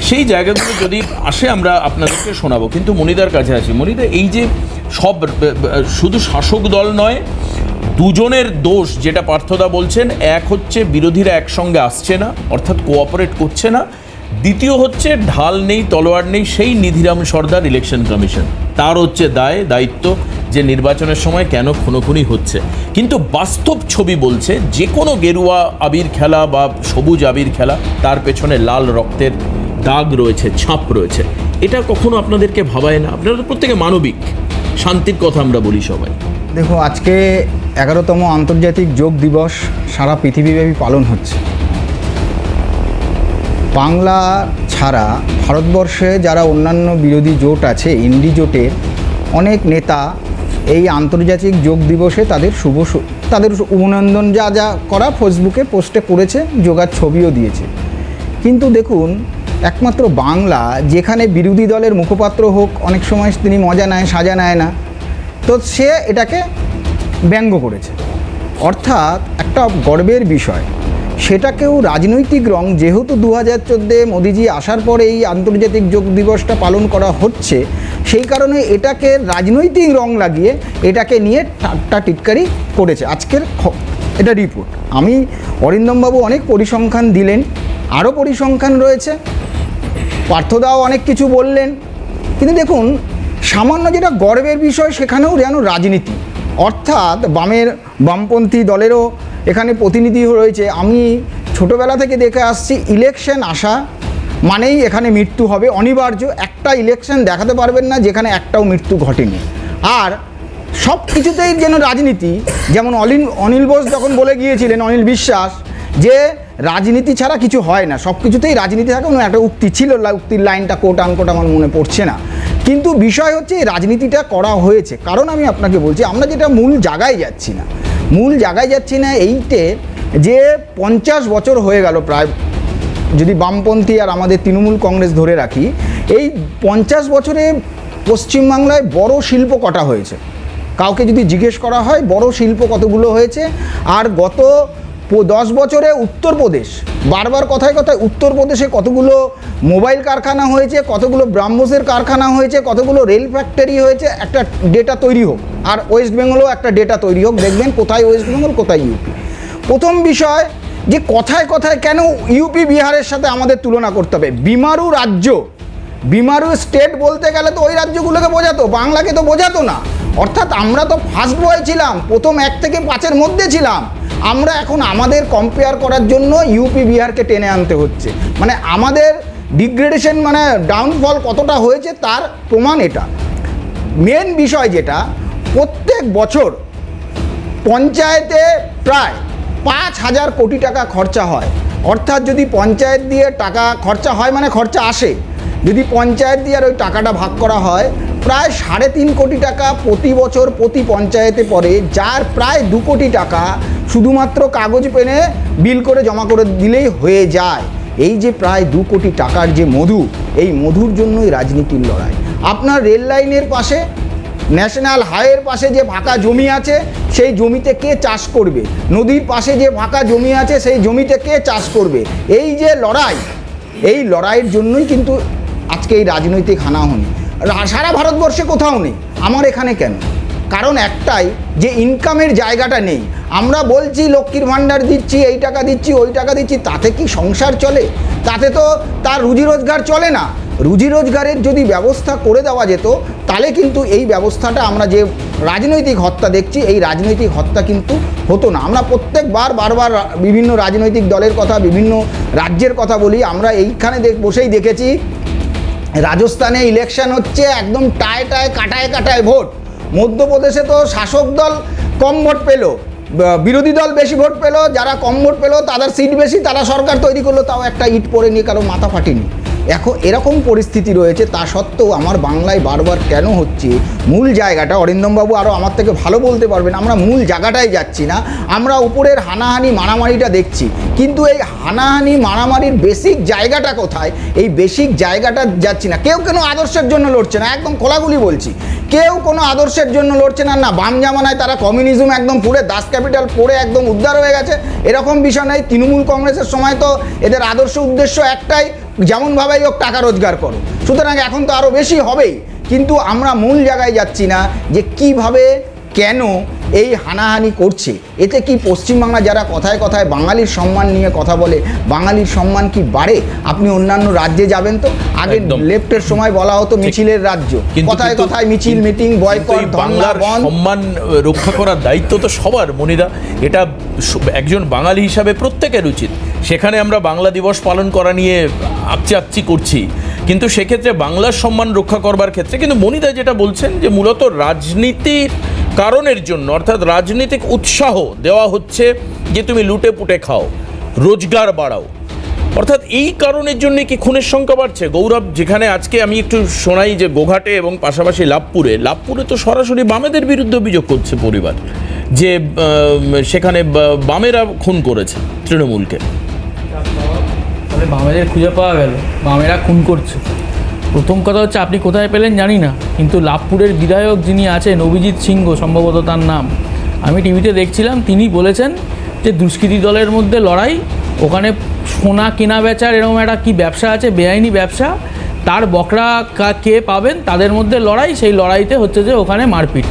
সেই জায়গাগুলো যদি আসে আমরা আপনাদেরকে শোনাবো। কিন্তু মনিদার কাছে আছি, মনিদা, এই যে সব শুধু শাসক দল নয়, দুজনের দোষ যেটা পার্থদা বলছেন, এক হচ্ছে বিরোধীরা একসঙ্গে আসছে না, অর্থাৎ কোঅপারেট করছে না, দ্বিতীয় হচ্ছে ঢাল নেই তলোয়ার নেই সেই নিধিরাম সর্দার ইলেকশন কমিশন, তার হচ্ছে দায়িত্ব যে নির্বাচনের সময় কেন খুনোখুনি হচ্ছে। কিন্তু বাস্তব ছবি বলছে যে কোনো গেরুয়া আবির খেলা বা সবুজ আবির খেলা তার পেছনে লাল রক্তের দাগ রয়েছে, ছাপ রয়েছে। এটা কখনো আপনাদেরকে ভাবায় না? আপনারা তো প্রত্যেকে মানবিক, শান্তির কথা আমরা বলি সবাই। দেখো, আজকে 11তম আন্তর্জাতিক যোগ দিবস সারা পৃথিবীব্যাপী পালন হচ্ছে। বাংলা ছাড়া ভারতবর্ষে যারা অন্যান্য বিরোধী জোট আছে, ইন্ডি জোটের অনেক নেতা এই আন্তর্জাতিক যোগ দিবসে তাদের অভিনন্দন যা যা করা ফেসবুকে পোস্টে করেছে, যোগার ছবিও দিয়েছে। কিন্তু দেখুন, একমাত্র বাংলা, যেখানে বিরোধী দলের মুখপাত্র হোক, অনেক সময় তিনি মজা নেয়, সাজা নেয় না, তো সে এটাকে ব্যঙ্গ করেছে। অর্থাৎ একটা গর্বের বিষয়, সেটাকেও রাজনৈতিক রং, যেহেতু 2014 মোদিজি আসার পরে এই আন্তর্জাতিক যোগ দিবসটা পালন করা হচ্ছে, সেই কারণে এটাকে রাজনৈতিক রং লাগিয়ে এটাকে নিয়ে ঠাট্টা টিটকারি করেছে। আজকের এটা রিপোর্ট। আমি অরিন্দমবাবু অনেক পরিসংখ্যান দিলেন, আরও পরিসংখ্যান রয়েছে, পার্থদাও অনেক কিছু বললেন, কিন্তু দেখুন, সামান্য যেটা গর্বের বিষয় সেখানেও যেন রাজনীতি, অর্থাৎ বামপন্থী দলেরও এখানে প্রতিনিধি রয়েছে। আমি ছোটোবেলা থেকে দেখে আসছি, ইলেকশন আসা মানেই এখানে মৃত্যু হবে অনিবার্য। একটা ইলেকশন দেখাতে পারবেন না যেখানে একটাও মৃত্যু ঘটেনি। আর সব কিছুতেই যেন রাজনীতি, যেমন অনিল বোস যখন বলে গিয়েছিলেন, অনিল বিশ্বাস, যে রাজনীতি ছাড়া কিছু হয় না, সব কিছুতেই রাজনীতি থাকে, একটা উক্তি ছিল, উক্তির লাইনটা কোট আনকোট আমার মনে পড়ছে না। কিন্তু বিষয় হচ্ছে এই রাজনীতিটা করা হয়েছে। কারণ আমি আপনাকে বলছি, আমরা যেটা মূল জায়গায় যাচ্ছি না, এইটে যে 50 বছর হয়ে গেল প্রায়, যদি বামপন্থী আর আমাদের তৃণমূল কংগ্রেস ধরে রাখি, এই 50 বছরে পশ্চিমবাংলায় বড় শিল্প কটা হয়েছে? কাউকে যদি জিজ্ঞেস করা হয় বড় শিল্প কতগুলো হয়েছে। আর গত 10 বছরে উত্তরপ্রদেশ, বারবার কথায় কথায় উত্তরপ্রদেশে কতগুলো মোবাইল কারখানা হয়েছে, কতগুলো ব্রাহ্মসের কারখানা হয়েছে, কতগুলো রেল ফ্যাক্টরি হয়েছে, একটা ডেটা তৈরি হোক। আর ওয়েস্ট বেঙ্গলও একটা ডেটা তৈরি হোক, দেখবেন কোথায় ওয়েস্ট বেঙ্গল কোথায় ইউপি। প্রথম বিষয় যে কথায় কথায় কেন ইউপি বিহারের সাথে আমাদের তুলনা করতে হবে। বিমারু রাজ্য, বিমারু স্টেট বলতে গেলে তো ওই রাজ্যগুলোকে বোঝাতো, বাংলাকে তো বোঝাতো না। অর্থাৎ আমরা তো ফার্স্ট বয় ছিলাম, প্রথম 1 থেকে 5-এর মধ্যে ছিলাম। আমরা এখন আমাদের কম্পেয়ার করার জন্য ইউপি বিহারকে টেনে আনতে হচ্ছে। মানে আমাদের ডিগ্রেডেশন, মানে ডাউনফল কতটা হয়েছে তার প্রমাণ এটা। মেন বিষয় যেটা, প্রত্যেক বছর পঞ্চায়েতে প্রায় 5,000 কোটি টাকা খরচা হয়। অর্থাৎ যদি পঞ্চায়েত দিয়ে টাকা খরচা হয় মানে খরচা আসে, যদি পঞ্চায়েত দিয়ে আর ওই টাকাটা ভাগ করা হয়, প্রায় 3.5 কোটি টাকা প্রতি বছর প্রতি পঞ্চায়েতে পড়ে, যার প্রায় 2 কোটি টাকা শুধুমাত্র কাগজ পেনে বিল করে জমা করে দিলেই হয়ে যায়। এই যে প্রায় 2 কোটি টাকার যে মধু, এই মধুর জন্যই রাজনীতির লড়াই। আপনার রেল লাইনের পাশে, ন্যাশনাল হাইওয়ের পাশে যে ফাঁকা জমি আছে সেই জমিতে কে চাষ করবে, নদীর পাশে যে ফাঁকা জমি আছে সেই জমিতে কে চাষ করবে, এই যে লড়াই, এই লড়াইয়ের জন্যই কিন্তু আজকে এই রাজনৈতিক হানাহানি। সারা ভারতবর্ষে কোথাও নেই, আমার এখানে কেন? কারণ একটাই, যে ইনকামের জায়গাটা নেই। আমরা বলছি লক্ষ্মীর ভাণ্ডার দিচ্ছি, এই টাকা দিচ্ছি, ওই টাকা দিচ্ছি, তাতে কি সংসার চলে? তাতে তো তার রুজি রোজগার চলে না। রুজি রোজগারের যদি ব্যবস্থা করে দেওয়া যেত, তাহলে কিন্তু এই ব্যবস্থাটা, আমরা যে রাজনৈতিক হত্যা দেখছি, এই রাজনৈতিক হত্যা কিন্তু হতো না। আমরা প্রত্যেকবার বারবার বিভিন্ন রাজনৈতিক দলের কথা, বিভিন্ন রাজ্যের কথা বলি। আমরা এইখানে বসেই দেখেছি, রাজস্থানে ইলেকশন হচ্ছে, একদম টায় কাটায় ভোট। মধ্যপ্রদেশে তো শাসক দল কম ভোট পেল, বিরোধী দল বেশি ভোট পেল, যারা কম ভোট পেল তাদের সিট বেশি, তারা সরকার তৈরি করলো, তাও একটা ইট পড়ে নিয়ে কারো মাথা ফাটেনি। এখন এরকম পরিস্থিতি রয়েছে, তা সত্ত্বেও আমার বাংলায় বারবার কেন হচ্ছে, মূল জায়গাটা অরিন্দমবাবু আরও আমার থেকে ভালো বলতে পারবেন। আমরা মূল জায়গাটায় যাচ্ছি না, আমরা উপরের হানাহানি মারামারিটা দেখছি, কিন্তু এই হানাহানি মারামারির বেসিক জায়গাটা কোথায়, এই বেসিক জায়গাটা যাচ্ছি না। কেউ কোনো আদর্শের জন্য লড়ছে না, একদম খোলাগুলি বলছি, কেউ কোনো আদর্শের জন্য লড়ছে না। না বাম জামানায় তারা কমিউনিজম একদম পুরে দাস ক্যাপিটাল পড়ে একদম উদ্ধার হয়ে গেছে, এরকম বিষয় নেই। তৃণমূল কংগ্রেসের সময় তো এদের আদর্শ উদ্দেশ্য একটাই, যেমনভাবেই হোক টাকা রোজগার করো। সুতরাং এখন তো আরও বেশি হবেই, কিন্তু আমরা মূল জায়গায় যাচ্ছি না, যে কিভাবে কেন এই হানাহানি করছে। এতে কি পশ্চিমবাংলা যারা কথায় কথায় বাঙালির সম্মান নিয়ে কথা বলে, বাঙালির সম্মান কি বাড়ে? আপনি অন্যান্য রাজ্যে যাবেন তো, আগে লেফটের সময় বলা হতো মিছিলের রাজ্য, কথায় কথায় মিছিল, মিটিং, বয়কট, বাংলার সম্মান রক্ষা করার দায়িত্ব তো সবার, মনিদা। এটা একজন বাঙালি হিসাবে প্রত্যেকের উচিত। সেখানে আমরা বাংলা দিবস পালন করা নিয়ে আকচি করছি, কিন্তু সেক্ষেত্রে বাংলার সম্মান রক্ষা করবার ক্ষেত্রে কিন্তু মনিদা যেটা বলছেন, যে মূলত রাজনীতির কারণের জন্য, অর্থাৎ রাজনৈতিক উৎসাহ দেওয়া হচ্ছে যে তুমি লুটে পুটে খাও, রোজগার বাড়াও, অর্থাৎ এই কারণের জন্য কি খুনের সংখ্যা বাড়ছে? গৌরব, যেখানে আজকে আমি একটু শোনাই যে গোঘাটে এবং পাশাপাশি লাভপুরে তো সরাসরি বামেদের বিরুদ্ধে অভিযোগ করছে পরিবার, যে সেখানে বামেরা খুন করেছে তৃণমূলকে। বামেদের খুঁজে পাওয়া গেল, বামেরা খুন করছে। প্রথম কথা হচ্ছে, আপনি কোথায় পেলেন জানি না, কিন্তু লাভপুরের বিধায়ক যিনি আছেন, অভিজিৎ সিংহ সম্ভবত তার নাম, আমি টিভিতে দেখছিলাম, তিনি বলেছেন যে দুষ্কৃতী দলের মধ্যে লড়াই, ওখানে সোনা কেনা বেচার এরকম একটা কি ব্যবসা আছে, বেআইনি ব্যবসা, তার বকরা কে পাবেন তাদের মধ্যে লড়াই, সেই লড়াইতে হচ্ছে যে ওখানে মারপিট।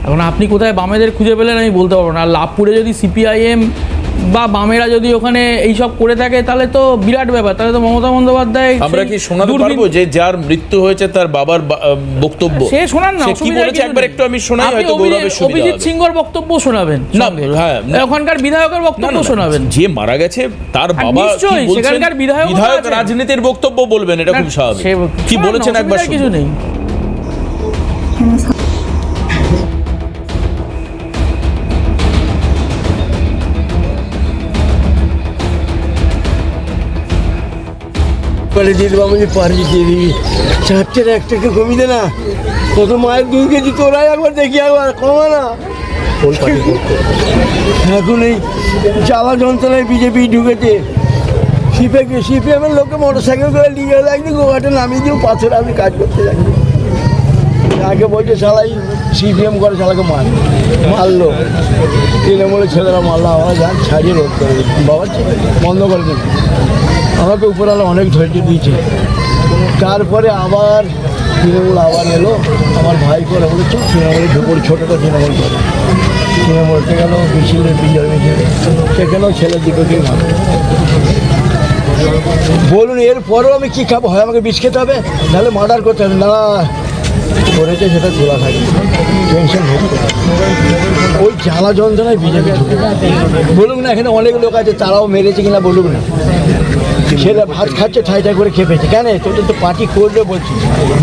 এখন আপনি কোথায় বামেদের খুঁজে পেলেন আমি বলতে পারবো না। আর লাভপুরে যদি সিপিআইএম বা বামেরা যদি ওখানে এইসব করে থাকে, তাহলে তো বিরাট ব্যাপার। তাহলে তো মমতা বন্দ্যোপাধ্যায়, আমরা কি শোনাতে পারবো যে যার মৃত্যু হয়েছে তার বাবার বক্তব্য? সে শোনান না, কি বলেছে একবার একটু আমি শোনাই, হয়তো গৌরবের সুবিধা হবে। অভিজিৎ সিংহর বক্তব্য শোনাবেন না, হ্যাঁ, ওখানকার বিধায়কের বক্তব্য শোনাবেন। যে মারা গেছে তার বাবা নিশ্চয়ই সেখানকার বিধায়ক রাজনীতির বক্তব্য বলবেন, এটা খুব স্বাভাবিক। কি বলেছেন একবার কিছু নেই। আমাদের পাড়ি দিয়ে দিবি, চারটের একটাকে কমিয়ে দে না, কত মায়ের 2 কেজি তোরাই একবার দেখি, একবার কমা না। এখন এই জ্বালা যন্ত্রণায় বিজেপি ঢুকেছে, সিপিএমের লোককে মোটর সাইকেল করে নিয়ে গেলে একদিন গোঘাটে নামিয়ে দিও, পাথরে আমি কাজ করতে যাচ্ছি। একে বলছে শালাই সিপিএম করে শালাকে মারলো তৃণমূলের ছেলেরা মারলো, আমরা যান ছাড়িয়ে রোধ করে দিই বাবা বন্ধ করে দিই। আমাকে উপরওয়ালা অনেক ধৈর্য দিয়েছে। তারপরে আবার তৃণমূল আবার এলো, আমার ভাই করে বলেছে তৃণমূলের ঢুকুর ছোটোটা তৃণমূল করে তৃণমূলতে গেল মিছিলে বিজয় মিছিলে, সেখানেও ছেলের দিকেই ভালো। বলুন এরপরেও আমি কী খাবো? হয় আমাকে বিষ খেতে হবে, নাহলে মার্ডার করতে হবে। না করেছে সেটা খোলা থাকে, টেনশন হচ্ছে। ওই জ্বালা যন্ত্রণায় বিজেপি ঢুকে বলুক না, এখানে অনেক লোক আছে তারাও মেরেছে কিনা বলুক না। ছেলে ভাত খাচ্ছে ঠাই ঠাই করে খেপেছে, কেন তোদের তো পার্টি করবে বলছি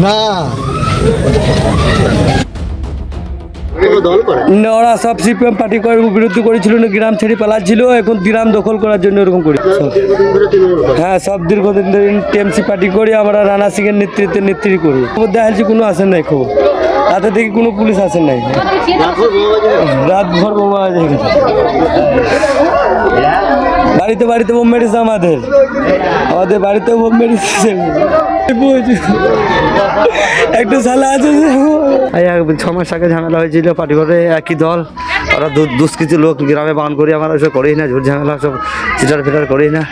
না। ওরা সব সিপিএম পার্টি করে বিরুদ্ধে করেছিল, গ্রাম ছেড়ে পালাচ্ছিল, এখন গ্রাম দখল করার জন্য এরকম করি। হ্যাঁ, সব দীর্ঘদিন ধরে টিএমসি পার্টি করি আমরা, রানা সিং এর নেতৃত্বে করি। দেখা কোনো আসেন নাই, খবর রাতে দেখি কোনো পুলিশ আসেন নাই, রাতভর বোমা হয়ে গেছে। বাড়িতে বোম মেরেছে, আমাদের বাড়িতে বোম মেরেছে। একটা সালা আছে 6 মাস আগে ঝামেলা হয়েছিল পার্টি করে, একই দল, ওরা দুষ্কৃতি লোক গ্রামে বান করি, আমরা ওসব করেই না, ঝুট ঝামেলা সব চিটার ফিটার করেই না,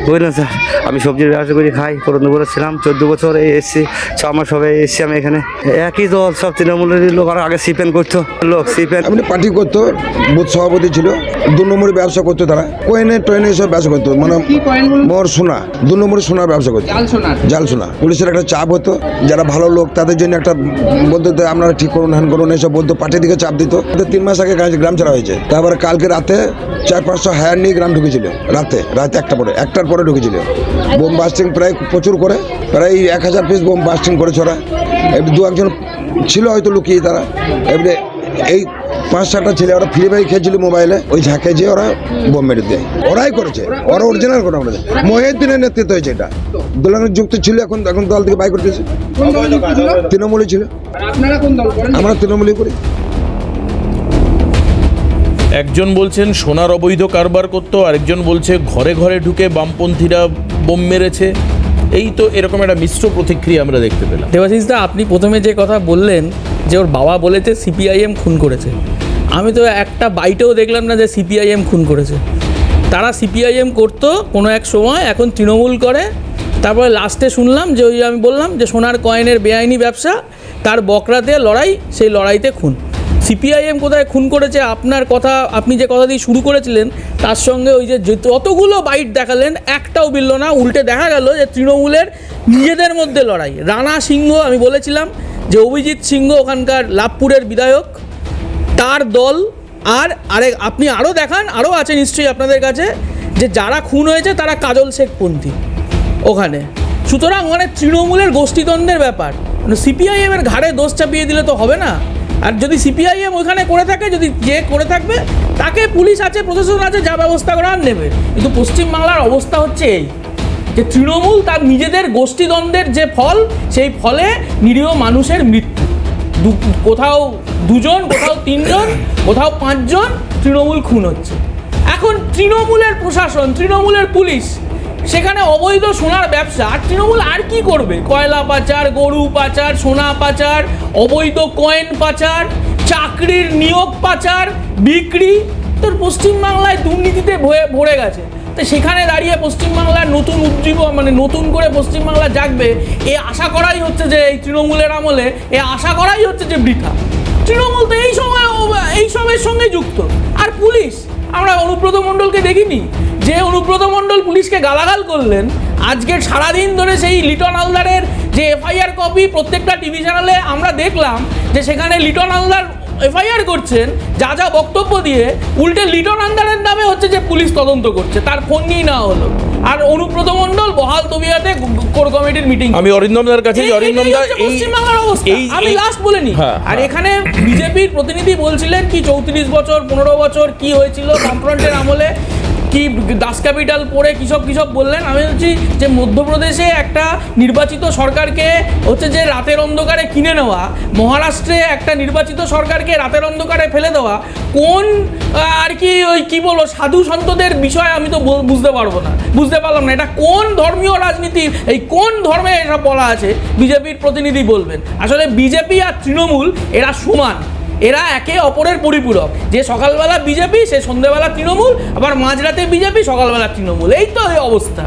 বুঝলেন স্যার। আমি সবজির ব্যবসা করি, খাই, করন্দপুরে ছিলাম 14 বছর, এই এসছি 6 মাস হবে এসছি আমি এখানে। একই দল, সব তৃণমূলের লোক, আর আগে সিপেন করতো লোক, সিপেন এমনি পার্টি করতো, বুথ সভাপতি ছিল, 2 নম্বরে ব্যবসা করতো তারা, কোয়েনে টোয়েনে সব ব্যবসা করতো, মানে মোর সোনা 2 নম্বরে সোনার ব্যবসা করতো, জাল সোনা। পুলিশের একটা চাপ হতো, যারা ভালো লোক তাদের জন্য একটা বলতো আপনারা ঠিক করুন, হ্যান করুন, এইসব বলতো, পার্টির দিকে চাপ দিত। 3 মাস আগে গ্রাম ছাড়া হয়েছে। তারপরে কালকে রাতে 400-500 হায়ার নিয়ে গ্রাম ঢুকেছিল, রাতে 1টার পরে ঢুকেছিল। বোম বাস্টিং প্রায় প্রচুর করে, প্রায় 1000 পিস বোম বাস্টিং করেছে ওরা। এবার 2-1 ছিল হয়তো লুকিয়ে তারা, এবারে এই 5-7টা ছেলে ওরা ফ্রি ফায়ার খেয়েছিল মোবাইলে, ওই ঝাঁকে যেয়ে ওরা বোম মেরে দেয়। ওরাই করেছে, ওরা অরিজিনাল ঘটনা করেছে। মহিউদ্দিনের নেতৃত্ব হয়েছে এটা, দলের যুক্ত ছিল, এখন দল থেকে বাই করতেছে। তৃণমূলই ছিল, আমরা তৃণমূলই করি। একজন বলছেন সোনার অবৈধ কারবার করতো, আরেকজন বলছে ঘরে ঘরে ঢুকে বামপন্থীরা বোম মেরেছে। এই তো এরকম একটা মিশ্র প্রতিক্রিয়া আমরা দেখতে পেলাম। দেবাশিস দা, আপনি প্রথমে যে কথা বললেন যে ওর বাবা বলেছে সিপিআইএম খুন করেছে, আমি তো একটা বাইটেও দেখলাম না যে সিপিআইএম খুন করেছে। তারা সিপিআইএম করতো কোনো এক সময়, এখন তৃণমূল করে। তারপরে লাস্টে শুনলাম যে ওই আমি বললাম যে সোনার কয়েনের বেআইনি ব্যবসা, তার বকরাতে লড়াই, সেই লড়াইতে খুন। সিপিআইএম কোথায় খুন করেছে আপনার কথা, আপনি যে কথা দিয়ে শুরু করেছিলেন তার সঙ্গে ওই যে যতগুলো বাইট দেখালেন একটাও মিলল না। উল্টে দেখা গেল যে তৃণমূলের নিজেদের মধ্যে লড়াই। রানা সিংহ, আমি বলেছিলাম যে অভিজিৎ সিংহ ওখানকার লাভপুরের বিধায়ক, তার দল, আর আপনি আরও দেখান, আরও আছে নিশ্চয়ই আপনাদের কাছে, যে যারা খুন হয়েছে তারা কাজল শেখপন্থী ওখানে। সুতরাং মানে তৃণমূলের গোষ্ঠীদ্বন্দ্বের ব্যাপার, সিপিআইএমের ঘাড়ে দোষ চাপিয়ে দিলে তো হবে না। আর যদি সিপিআইএম ওইখানে করে থাকে, যদি যে করে থাকবে তাকে পুলিশ আছে, প্রশাসন আছে, যা ব্যবস্থা করার নেবে। কিন্তু পশ্চিমবাংলার অবস্থা হচ্ছে এই যে তৃণমূল তার নিজেদের গোষ্ঠীদ্বন্দ্বের যে ফল, সেই ফলে নিরীহ মানুষের মৃত্যু। কোথাও 2 জন, কোথাও 3 জন, কোথাও 5 জন তৃণমূল খুন হচ্ছে। এখন তৃণমূলের প্রশাসন, তৃণমূলের পুলিশ সেখানে অবৈধ সোনার ব্যবসা, আর তৃণমূল আর কি করবে? কয়লা পাচার, গরু পাচার, সোনা পাচার, অবৈধ কয়েন পাচার, চাকরির নিয়োগ পাচার, বিক্রি। তোর পশ্চিমবাংলায় দুর্নীতিতে ভরে গেছে। তো সেখানে দাঁড়িয়ে পশ্চিমবাংলার নতুন উজ্জীবন, মানে নতুন করে পশ্চিমবাংলা জাগবে, এ আশা করাই হচ্ছে যে এই তৃণমূলের আমলে এ আশা করাই হচ্ছে যে বৃথা। তৃণমূল তো এই সময় এই সবের সঙ্গে যুক্ত। আর পুলিশ, আমরা অনুব্রত মণ্ডলকে দেখিনি যে অনুব্রত মণ্ডল পুলিশকে গালাগাল করলেন। আজকে সারাদিন ধরে সেই লিটন হালদারের যে এফআইআর কপি প্রত্যেকটা টিভি চ্যানেলে আমরা দেখলাম, যে সেখানে লিটন হালদার এফআইআর করছেন যা যা বক্তব্য দিয়ে, উল্টে লিটন হালদারের নামে হচ্ছে যে পুলিশ তদন্ত করছে, তার ফোন নিয়ে নেওয়া হলো। আর অনুব্রত মণ্ডল বহাল তবিয়াতে কোর কমিটির মিটিং। আমি অরিন্দমদার কাছে, অরিন্দমদা পশ্চিমবাংলার অবস্থা আমি লাস্ট বলিনি। আর এখানে বিজেপির প্রতিনিধি বলছিলেন কি 34 বছর 15 বছর কি হয়েছিল বামফ্রন্টের আমলে, কি দাস ক্যাপিটাল পড়ে কিসব কিসব বললেন। আমি বলছি যে মধ্যপ্রদেশে একটা নির্বাচিত সরকারকে হচ্ছে যে রাতের অন্ধকারে কিনে নেওয়া, মহারাষ্ট্রে একটা নির্বাচিত সরকারকে রাতের অন্ধকারে ফেলে দেওয়া, কোন আর কি ওই কী বলবো সাধু সন্তদের বিষয় আমি তো বুঝতে পারলাম না। এটা কোন ধর্মীয় রাজনীতি, এই কোন ধর্মে এসব বলা আছে বিজেপির প্রতিনিধি বলবেন। আসলে বিজেপি আর তৃণমূল এরা সমান, এরা একে অপরের পরিপূরক। যে সকালবেলা বিজেপি সে সন্ধ্যেবেলা তৃণমূল, আবার মাঝরাতে বিজেপি সকালবেলা তৃণমূল, এই তো এই অবস্থা।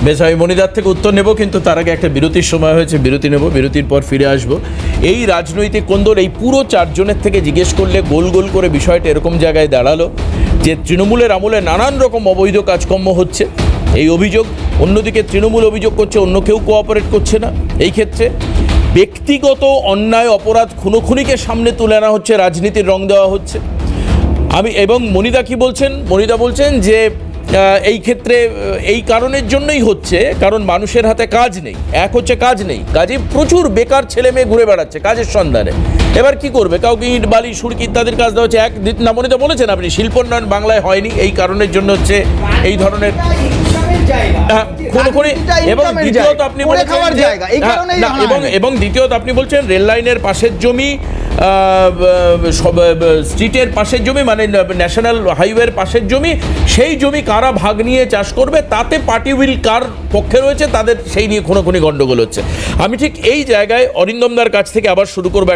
বেশ, আমি মনিদার থেকে উত্তর নেব, কিন্তু তার আগে একটা বিরতির সময় হয়েছে, বিরতি নেব, বিরতির পর ফিরে আসব। এই রাজনৈতিক কোন্দল এই পুরো চারজনের থেকে জিজ্ঞেস করলে গোল গোল করে বিষয়টা এরকম জায়গায় দাঁড়ালো যে তৃণমূলের আমলে নানান রকম অবৈধ কাজকর্ম হচ্ছে, এই অভিযোগ। অন্যদিকে তৃণমূল অভিযোগ করছে অন্য কেউ কোঅপারেট করছে না। এই ক্ষেত্রে ব্যক্তিগত অন্যায় অপরাধ খুনোখুনিকে সামনে তুলে আনা হচ্ছে, রাজনীতির রং দেওয়া হচ্ছে। এবং মনিদা কি বলছেন? মনিদা বলছেন যে এই ক্ষেত্রে এই কারণের জন্যই হচ্ছে, কারণ মানুষের হাতে কাজ নেই। এক হচ্ছে কাজ নেই, কাজে প্রচুর বেকার ছেলে মেয়ে ঘুরে বেড়াচ্ছে কাজের সন্ধানে। এবার কি করবে? কাউকে ইট বালি সুরকি ইত্যাদির কাজ দেওয়া হচ্ছে। না, মনিদা বলেছেন আপনি শিল্পোন্নয়ন বাংলায় হয়নি, এই কারণের জন্য হচ্ছে এই ধরনের দ্বিতীয়ত আপনি বলছেন রেল লাইনের পাশের জমি, স্ট্রিটের পাশের জমি, মানে ন্যাশনাল হাইওয়ের পাশের জমি, সেই জমি কারা ভাগ নিয়ে চাষ করবে তাতে পার্টি উইল কার পক্ষে রয়েছে তাদের, সেই নিয়ে খুনোখুনি গন্ডগোল হচ্ছে। আমি ঠিক এই জায়গায় অরিন্দমদার কাছ থেকে আবার শুরু করবো।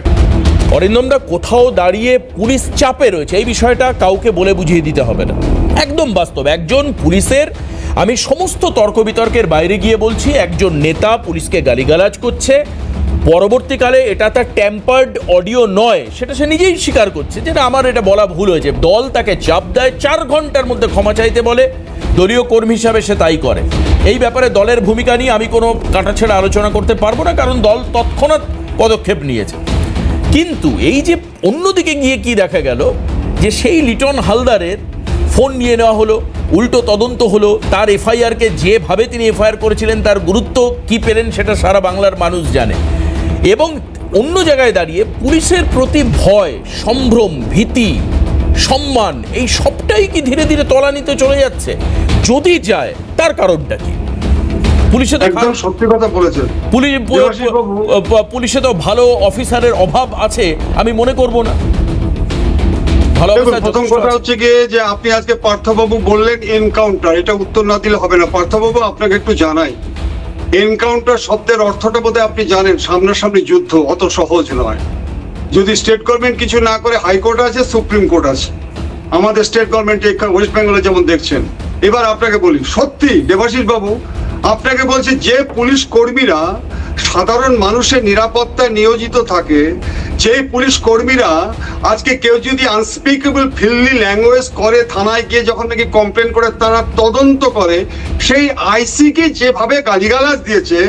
অরিন্দমদা, কোথাও দাঁড়িয়ে পুলিশ চাপে রয়েছে, এই বিষয়টা কাউকে বলে বুঝিয়ে দিতে হবে না, একদম বাস্তব। একজন পুলিশের, আমি সমস্ত তর্ক বিতর্কের বাইরে গিয়ে বলছি, একজন নেতা পুলিশকে গালিগালাজ করছে, পরবর্তীকালে এটা তার ট্যাম্পার্ড অডিও নয়, সেটা সে নিজেই স্বীকার করছে যে আমার এটা বলা ভুল হয়েছে। দল তাকে চাপ দেয়, 4 ঘন্টার মধ্যে ক্ষমা চাইতে বলে, দলীয় কর্মী হিসাবে সে তাই করে। এই ব্যাপারে দলের ভূমিকা নিয়ে আমি কোনো কাটাছেড়া আলোচনা করতে পারবো না, কারণ দল তৎক্ষণাৎ পদক্ষেপ নিয়েছে। কিন্তু এই যে অন্যদিকে গিয়ে কি দেখা গেল যে সেই লিটন হালদারের ফোন নিয়ে নেওয়া হলো, উল্টো তদন্ত হলো, তার এফআইআরকে যেভাবে তিনি এফআইআর করেছিলেন তার গুরুত্ব কি পেলেন সেটা সারা বাংলার মানুষ জানে। এবং অন্য জায়গায় দাঁড়িয়ে পুলিশের প্রতি ভয়, সম্ভ্রম, ভীতি, সম্মান, এই সবটাই কি ধীরে ধীরে তলানিতে চলে যাচ্ছে? যদি যায় তার কারণটা কি? পুলিশে তো একদম সত্যি কথা বলেছেন। পুলিশে তো ভালো অফিসারের অভাব আছে আমি মনে করব না। প্রথম কথা হচ্ছে গিয়ে যে আপনি আজকে পার্থবাবু বললেন এনকাউন্টার, এটা উত্তর না দিলে হবে না। পার্থবাবু, আপনাকে একটু জানাই, এনকাউন্টার শব্দের অর্থটা বোধহয় আপনি জানেন, সামনাসামনি যুদ্ধ, অত সহজ নয়। যদি স্টেট গভর্নমেন্ট কিছু না করে, হাইকোর্ট আছে, সুপ্রিম কোর্ট আছে, আমাদের স্টেট গভর্নমেন্ট ওয়েস্ট বেঙ্গলে যেমন দেখছেন। এবার আপনাকে বলি, সত্যি দেবাশিস বাবু আপনাকে বলছি, যে পুলিশ কর্মীরা সাধারণ মানুষের নিরাপত্তায় নিয়োজিত থাকে, যে পুলিশ কর্মীরা আজকে কেউ যদি আনস্পিকেবল ফিল্লি ল্যাঙ্গুয়েজ করে, থানায় গিয়ে যখন নাকি কমপ্লেন করে তারা তদন্ত করে, সেই আইসিকে যেভাবে গালিগালাজ দিয়েছে,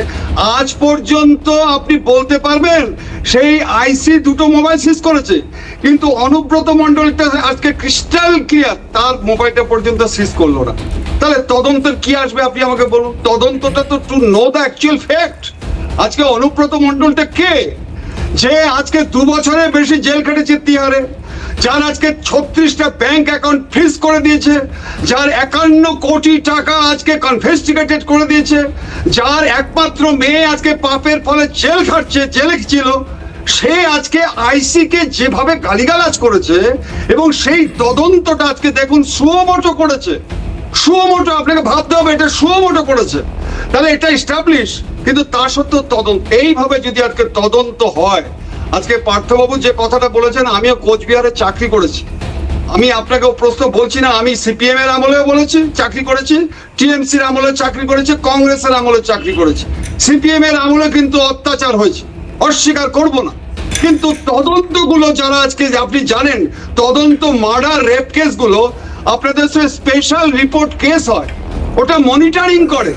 আজ পর্যন্ত আপনি বলতে পারবেন সেই আইসি 2টো মোবাইল সিজ করেছে, কিন্তু অনুব্রত মণ্ডলটা আজকে ক্রিস্টাল ক্লিয়ার তার মোবাইলটা পর্যন্ত সিজ করলো না। তাহলে তদন্তের কি আসবে আপনি আমাকে বলুন? তদন্তটা তো to know the actual fact. আজকে অনুব্রত মণ্ডলটা কে? যে আজকে 2 বছরের বেশি জেল খেটেছে তিহারে, যার আজকে 36টা ব্যাংক অ্যাকাউন্ট ফ্রিজ করে দিয়েছে, যার 51 কোটি টাকা আজকে কনফিসকেটেড করে দিয়েছে, যার একমাত্র মেয়ে আজকে পাপের ফলে জেল খাটছে, জেলে ছিল, সে আজকে আইসিকে যেভাবে গালিগালাজ করেছে, এবং সেই তদন্তটা আজকে দেখুন সুমোটো করেছে। সুমোটো, আপনাকে ভাবতে হবে এটা সুমোটো করেছে, তাহলে এটা এস্টাবলিশ। কিন্তু তা সত্ত্বেও তদন্ত, এইভাবে যদি আজকে তদন্ত হয়, আজকে পার্থবাবু যে কথাটা বলেছেন, আমিও কোচবিহারে চাকরি করেছি, আমি আপনাকে প্রশ্ন বলছি না, আমি সিপিএম এর আমলেও বলেছি চাকরি করেছি, টিএমসির আমলে চাকরি করেছি, কংগ্রেসের আমলে চাকরি করেছি। সিপিএম এর আমলে কিন্তু অত্যাচার হয়েছে, অস্বীকার করব না, কিন্তু তদন্তগুলো যারা আজকে আপনি জানেন, তদন্ত মার্ডার রেপ কেসগুলো আপনাদের স্পেশাল রিপোর্ট কেস হয়, ওটা মনিটরিং করে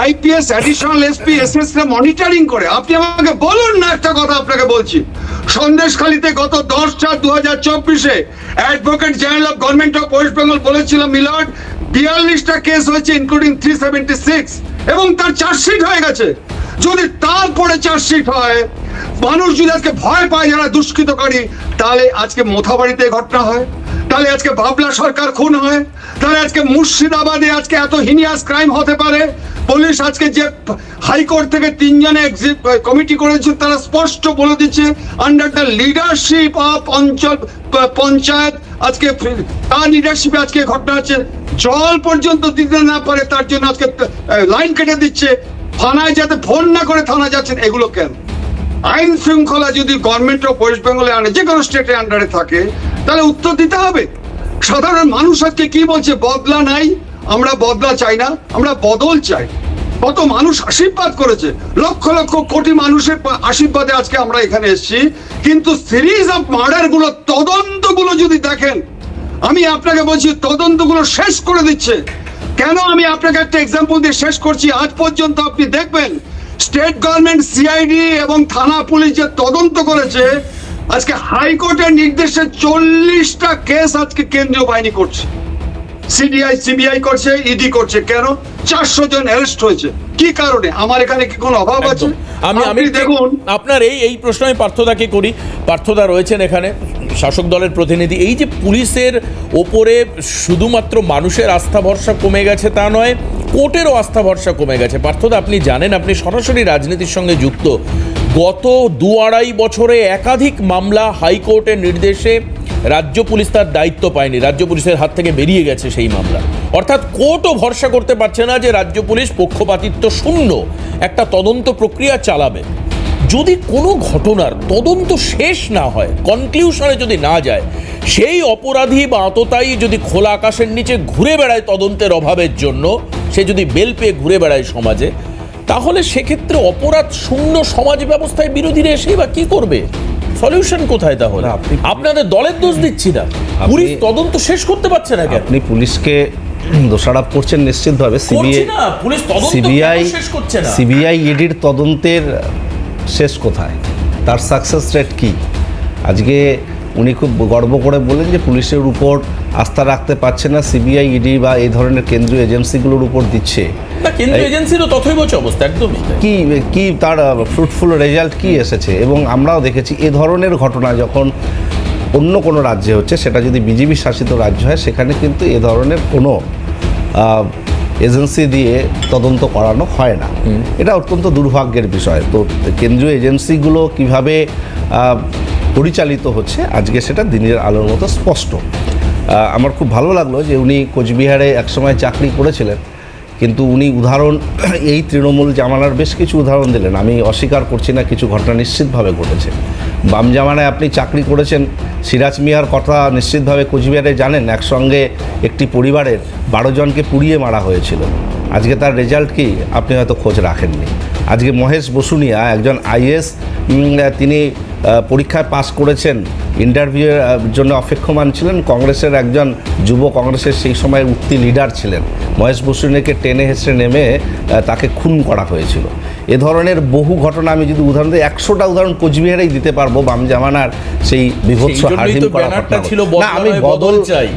আইপিএস, অ্যাডিশনাল এসপি, এসএস রা মনিটরিং করে। আপনি আমাকে বলুন না, একটা কথা আপনাকে বলছি, সন্দেশখালীতে গত 10/4/2024 advocate general of government of West Bengal বলেছিল মিলর্ড 42টা কেস হয়েছে ইনক্লুডিং 376, এবং তার চার্জশিট হয়ে গেছে। যদি তারপরে চার্জশিট হয়, মানুষ যদি আজকে ভয় পায় যারা দুষ্কৃতকারী, তাহলে আজকে মোথাবাড়িতে ঘটনা হয়, তাহলে আজকে বাবলা সরকার খুন হয়, তাহলে আজকে মুর্শিদাবাদে আজকে এত হিনিয়াস ক্রাইম হতে পারে। পুলিশ আজকে যে হাইকোর্ট থেকে 3 জনে কমিটি করেছে তারা স্পষ্ট বলে দিচ্ছে আন্ডার দ্য লিডারশিপ অফ অঞ্চল পঞ্চায়েত, আজকে তার লিডারশিপে আজকে ঘটনা হচ্ছে। জল পর্যন্ত দিতে না পারে তার জন্য আজকে লাইন কেটে দিচ্ছে, থানায় যাতে ফোন না করে থানা যাচ্ছেন। এগুলো কেন? আইন শৃঙ্খলা যদি গভর্নমেন্ট অফ ওয়েস্ট বেঙ্গলে আনে, যে কোনো স্টেটের আন্ডারে থাকে, তাহলে উত্তর দিতে হবে। সাধারণ মানুষ আজকে কি বলছে? বদলা নাই, আমরা বদলা চাই না, আমরা বদল চাই। কত মানুষ আশীর্বাদ করেছে, লক্ষ লক্ষ কোটি মানুষের আশীর্বাদে আজকে আমরা এখানে এসেছি। কিন্তু সিরিজ অফ মার্ডার গুলো, তদন্তগুলো যদি দেখেন, আমি আপনাকে বলছি তদন্তগুলো শেষ করে দিচ্ছে। কেন? আমি আপনাকে একটা এক্সাম্পল দিয়ে শেষ করছি। আজ পর্যন্ত আপনি দেখবেন স্টেট গভর্নমেন্ট, সিআইডি এবং থানা পুলিশ যে তদন্ত করেছে, আজকে হাইকোর্টের নির্দেশে 40টা কেস আজকে কেন্দ্রীয় বাহিনী করছে, সিবিআই করছে, ইডি করছে। কেন? 400 জন অ্যারেস্ট হয়েছে। কি কারণে? আমার এখানে কি কোনো অভাব আছে? আমি দেখুন, আপনার এই প্রশ্ন আমি পার্থদাকে করি। পার্থদা রয়েছেন এখানে, শাসক দলের প্রতিনিধি। এই যে পুলিশের ওপরে শুধুমাত্র মানুষের আস্থা ভরসা কমে গেছে তা নয়, কোর্টেরও আস্থা ভরসা কমে গেছে। পার্থদা, আপনি জানেন, আপনি সরাসরি রাজনীতির সঙ্গে যুক্ত। গত 2-2.5 বছরে একাধিক মামলা হাইকোর্টের নির্দেশে রাজ্য পুলিশ তার দায়িত্ব পায়নি, রাজ্য পুলিশের হাত থেকে বেরিয়ে গেছে সেই মামলা। অর্থাৎ কোর্টও ভরসা করতে পারছে না যে রাজ্য পুলিশ পক্ষপাতিত্ব শূন্য একটা তদন্ত প্রক্রিয়া চালাবে। যদি কোনো ঘটনার তদন্ত শেষ না হয়, কনক্লিউশনে যদি না যায়, সেই অপরাধী বা আততায়ী যদি খোলা আকাশের নিচে ঘুরে বেড়ায় তদন্তের অভাবের জন্য, সে যদি বেল পেয়ে ঘুরে বেড়ায় সমাজে, তাহলে সেক্ষেত্রে অপরাধ শূন্য সমাজ ব্যবস্থায় বিরোধীরা এসেই বা কি করবে? সলিউশন কোথায় তাহলে? আপনাদের দলের দোষ দিচ্ছি না, পুলিশ তদন্ত শেষ করতে পারছে না কেন? আপনি পুলিশকে দোষারোপ করছেন নিশ্চিতভাবে। সিবিআই ইডির তদন্তের শেষ কোথায়? তার সাকসেস রেট কি? আজকে উনি খুব গর্ব করে বলেন যে পুলিশের উপর আস্থা রাখতে পারছে না, সিবিআই ইডি বা এই ধরনের কেন্দ্রীয় এজেন্সিগুলোর উপর দিচ্ছে। কেন্দ্রীয় এজেন্সিরও তথৈবচ অবস্থা, একদমই কি তার ফ্রুটফুল রেজাল্ট কি এসেছে? এবং আমরাও দেখেছি এ ধরনের ঘটনা যখন অন্য কোনো রাজ্যে হচ্ছে, সেটা যদি বিজেপি শাসিত রাজ্য হয়, সেখানে কিন্তু এ ধরনের কোনো এজেন্সি দিয়ে তদন্ত করানো হয় না। এটা অত্যন্ত দুর্ভাগ্যের বিষয়। তো কেন্দ্রীয় এজেন্সিগুলো কিভাবে পরিচালিত হচ্ছে আজকে সেটা দিনের আলোর মতো স্পষ্ট। আমার খুব ভালো লাগলো যে উনি কোচবিহারে একসময় চাকরি করেছিলেন, কিন্তু উনি উদাহরণ এই তৃণমূল জামানার বেশ কিছু উদাহরণ দিলেন। আমি অস্বীকার করছি না, কিছু ঘটনা নিশ্চিতভাবে ঘটেছে। বাম জামানায় আপনি চাকরি করেছেন, সিরাজ মিয়ার কথা নিশ্চিতভাবে কোচবিহারে জানেন। একসঙ্গে একটি পরিবারের 12 জনকে পুড়িয়ে মারা হয়েছিল। আজকে তার রেজাল্ট কি আপনি হয়তো খোঁজ রাখেননি। আজকে মহেশ বসুনিয়া একজন আইএস, তিনি পরীক্ষায় পাশ করেছেন, ইন্টারভিউয়ের জন্য অপেক্ষমান ছিলেন। কংগ্রেসের একজন যুব কংগ্রেসের সেই সময়ের উঠতি লিডার ছিলেন। মহেশ বসুনিয়াকে টেনে হেসড়ে নেমে তাকে খুন করা হয়েছিল। এ ধরনের বহু ঘটনা আমি যদি উদাহরণ দিই, 100টা উদাহরণ কোচবিহারেই দিতে পারবো বাম জামানার সেই বিভৎস হারহিম করা ঘটনা। না, আমি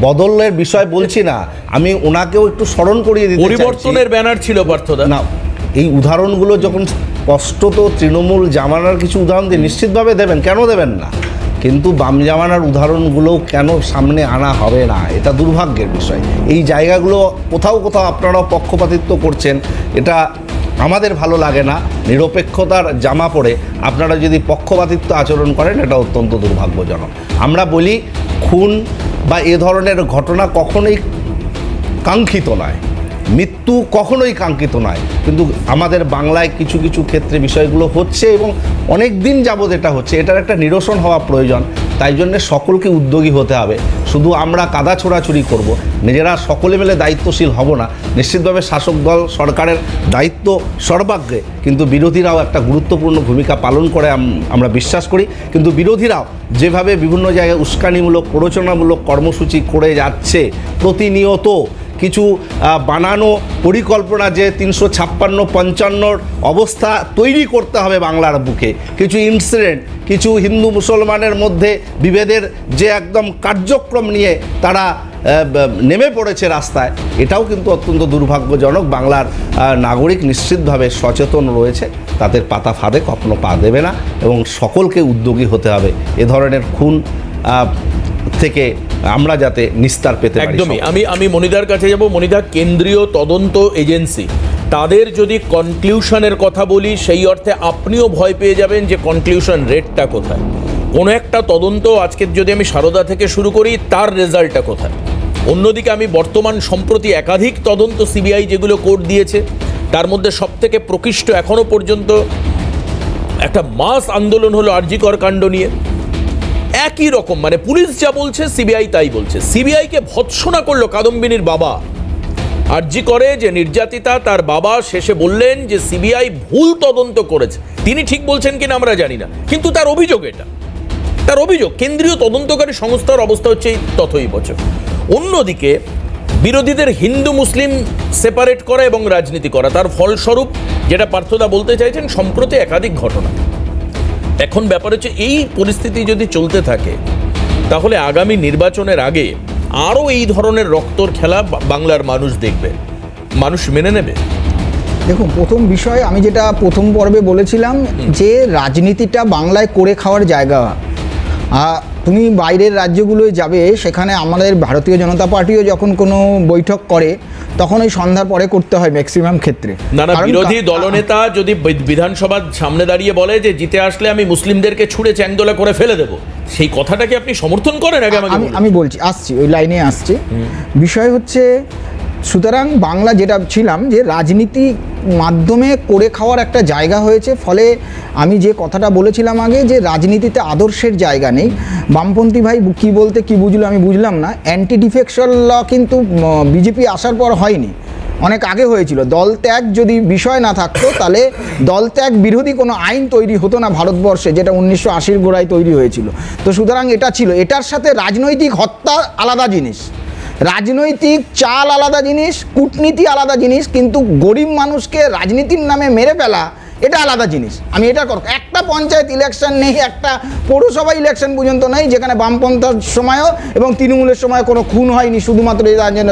বদলের বিষয় বলছি না, আমি ওনাকেও একটু স্মরণ করিয়ে দিতে চাইছি। পরিবর্তনের ব্যানার ছিল পার্থদা। না, এই উদাহরণগুলো যখন স্পষ্টত তৃণমূল জামানার কিছু উদাহরণ দিয়ে নিশ্চিতভাবে দেবেন, কেন দেবেন না? কিন্তু বাম জামানার উদাহরণগুলো কেন সামনে আনা হবে না? এটা দুর্ভাগ্যের বিষয়। এই জায়গাগুলো কোথাও কোথাও আপনারাও পক্ষপাতিত্ব করছেন, এটা আমাদের ভালো লাগে না। নিরপেক্ষতার জামা পরে আপনারা যদি পক্ষপাতিত্ব আচরণ করেন, এটা অত্যন্ত দুর্ভাগ্যজনক। আমরা বলি খুন বা এ ধরনের ঘটনা কখনোই কাঙ্ক্ষিত নয়, মৃত্যু কখনোই কাঙ্ক্ষিত নয়, কিন্তু আমাদের বাংলায় কিছু কিছু ক্ষেত্রে বিষয়গুলো হচ্ছে এবং অনেক দিন যাবৎ এটা হচ্ছে। এটার একটা নিরসন হওয়া প্রয়োজন। তাই জন্যে সকলকে উদ্যোগী হতে হবে। শুধু আমরা কাদা ছোড়াছুড়ি করব, নিজেরা সকলে মিলে দায়িত্বশীল হব না। নিশ্চিতভাবে শাসক দল সরকারের দায়িত্ব সর্বাগ্রে, কিন্তু বিরোধীরাও একটা গুরুত্বপূর্ণ ভূমিকা পালন করে আমরা বিশ্বাস করি। কিন্তু বিরোধীরাও যেভাবে বিভিন্ন জায়গায় উস্কানিমূলক প্ররোচনামূলক কর্মসূচি করে যাচ্ছে, প্রতিনিয়ত কিছু বানানো পরিকল্পনা যে 356-55 অবস্থা তৈরি করতে হবে বাংলার বুকে, কিছু ইনসিডেন্ট, কিছু হিন্দু মুসলমানের মধ্যে বিভেদের যে একদম কার্যক্রম নিয়ে তারা নেমে পড়েছে রাস্তায়, এটাও কিন্তু অত্যন্ত দুর্ভাগ্যজনক। বাংলার নাগরিক নিশ্চিতভাবে সচেতন রয়েছে, তাদের পাতা ফাঁদে কখনো পা দেবে না এবং সকলকে উদ্যোগী হতে হবে। এ ধরনের খুন থেকে আমরা যাতে নিস্তার পেতে পারি। একদমই। আমি মনিদার কাছে যাব। মনিদা, কেন্দ্রীয় তদন্ত এজেন্সি তাদের যদি কনক্লিউশনের কথা বলি, সেই অর্থে আপনিও ভয় পেয়ে যাবেন যে কনক্লিউশন রেটটা কোথায়। কোনো একটা তদন্ত আজকের যদি আমি সারদা থেকে শুরু করি, তার রেজাল্টটা কোথায়। অন্যদিকে আমি বর্তমান সম্প্রতি একাধিক তদন্ত সিবিআই যেগুলো কোর্ট দিয়েছে, তার মধ্যে সবথেকে প্রকৃষ্ট এখনো পর্যন্ত একটা মাস আন্দোলন হলো আর জি কর কাণ্ড নিয়ে। একই রকম, মানে পুলিশ যা বলছে সিবিআই তাই বলছে। সিবিআইকে ভৎসনা করলো কাদম্বিনীর বাবা আর জি করে, যে নির্যাতিতা তার বাবা শেষে বললেন যে সিবিআই ভুল তদন্ত করেছে। তিনি ঠিক বলছেন কিনা আমরা জানি না, কিন্তু তার অভিযোগ এটা, তার অভিযোগ। কেন্দ্রীয় তদন্তকারী সংস্থার অবস্থা হচ্ছে তথই বছর। অন্যদিকে বিরোধীদের হিন্দু মুসলিম সেপারেট করা এবং রাজনীতি করা, তার ফলস্বরূপ যেটা পার্থদা বলতে চাইছেন, সম্প্রতি একাধিক ঘটনা। এখন ব্যাপার হচ্ছে এই পরিস্থিতি যদি চলতে থাকে, তাহলে আগামী নির্বাচনের আগে আরও এই ধরনের রক্তর খেলা বাংলার মানুষ দেখবে, মানুষ মেনে নেবে। দেখুন, প্রথম বিষয় আমি যেটা প্রথম পর্বে বলেছিলাম যে রাজনীতিটা বাংলায় করে খাওয়ার জায়গা। তুমি বাইরের রাজ্যগুলোয় যাবে, সেখানে আমাদের ভারতীয় জনতা পার্টিও যখন কোনো বৈঠক করে তখন ওই সন্ধ্যার পরে করতে হয় ম্যাক্সিমাম ক্ষেত্রে। না, বিরোধী দলনেতা যদি বিধানসভার সামনে দাঁড়িয়ে বলে যে জিতে আসলে আমি মুসলিমদেরকে ছুঁড়ে চ্যাংদোলা করে ফেলে দেবো, সেই কথাটাকে আপনি সমর্থন করেন? আগে আমি বলছি, আসছি ওই লাইনে আসছি। বিষয় হচ্ছে, সুতরাং বাংলা যেটা ছিলাম যে রাজনীতি মাধ্যমে করে খাওয়ার একটা জায়গা হয়েছে। ফলে আমি যে কথাটা বলেছিলাম আগে যে রাজনীতিতে আদর্শের জায়গা নেই। বামপন্থী ভাই কি বলতে কি বুঝলো আমি বুঝলাম না। অ্যান্টি ডিফেকশন ল কিন্তু বিজেপি আসার পর হয়নি, অনেক আগে হয়েছিল। দল ত্যাগ যদি বিষয় না থাকতো, তাহলে দল ত্যাগ বিরোধী কোনো আইন তৈরি হতো না ভারতবর্ষে, যেটা 1980-র গোড়ায় তৈরি হয়েছিল। তো সুতরাং এটা ছিল, এটার সাথে রাজনৈতিক হত্যা আলাদা জিনিস, রাজনৈতিক চাল আলাদা জিনিস, কূটনীতি আলাদা জিনিস, কিন্তু গরিব মানুষকে রাজনীতির নামে মেরে ফেলা এটা আলাদা জিনিস। আমি এটা একটা পঞ্চায়েত ইলেকশন নেই, একটা পৌরসভা ইলেকশন পর্যন্ত নেই যেখানে বামপন্থার সময়ও এবং তৃণমূলের সময় কোনো খুন হয়নি, শুধুমাত্র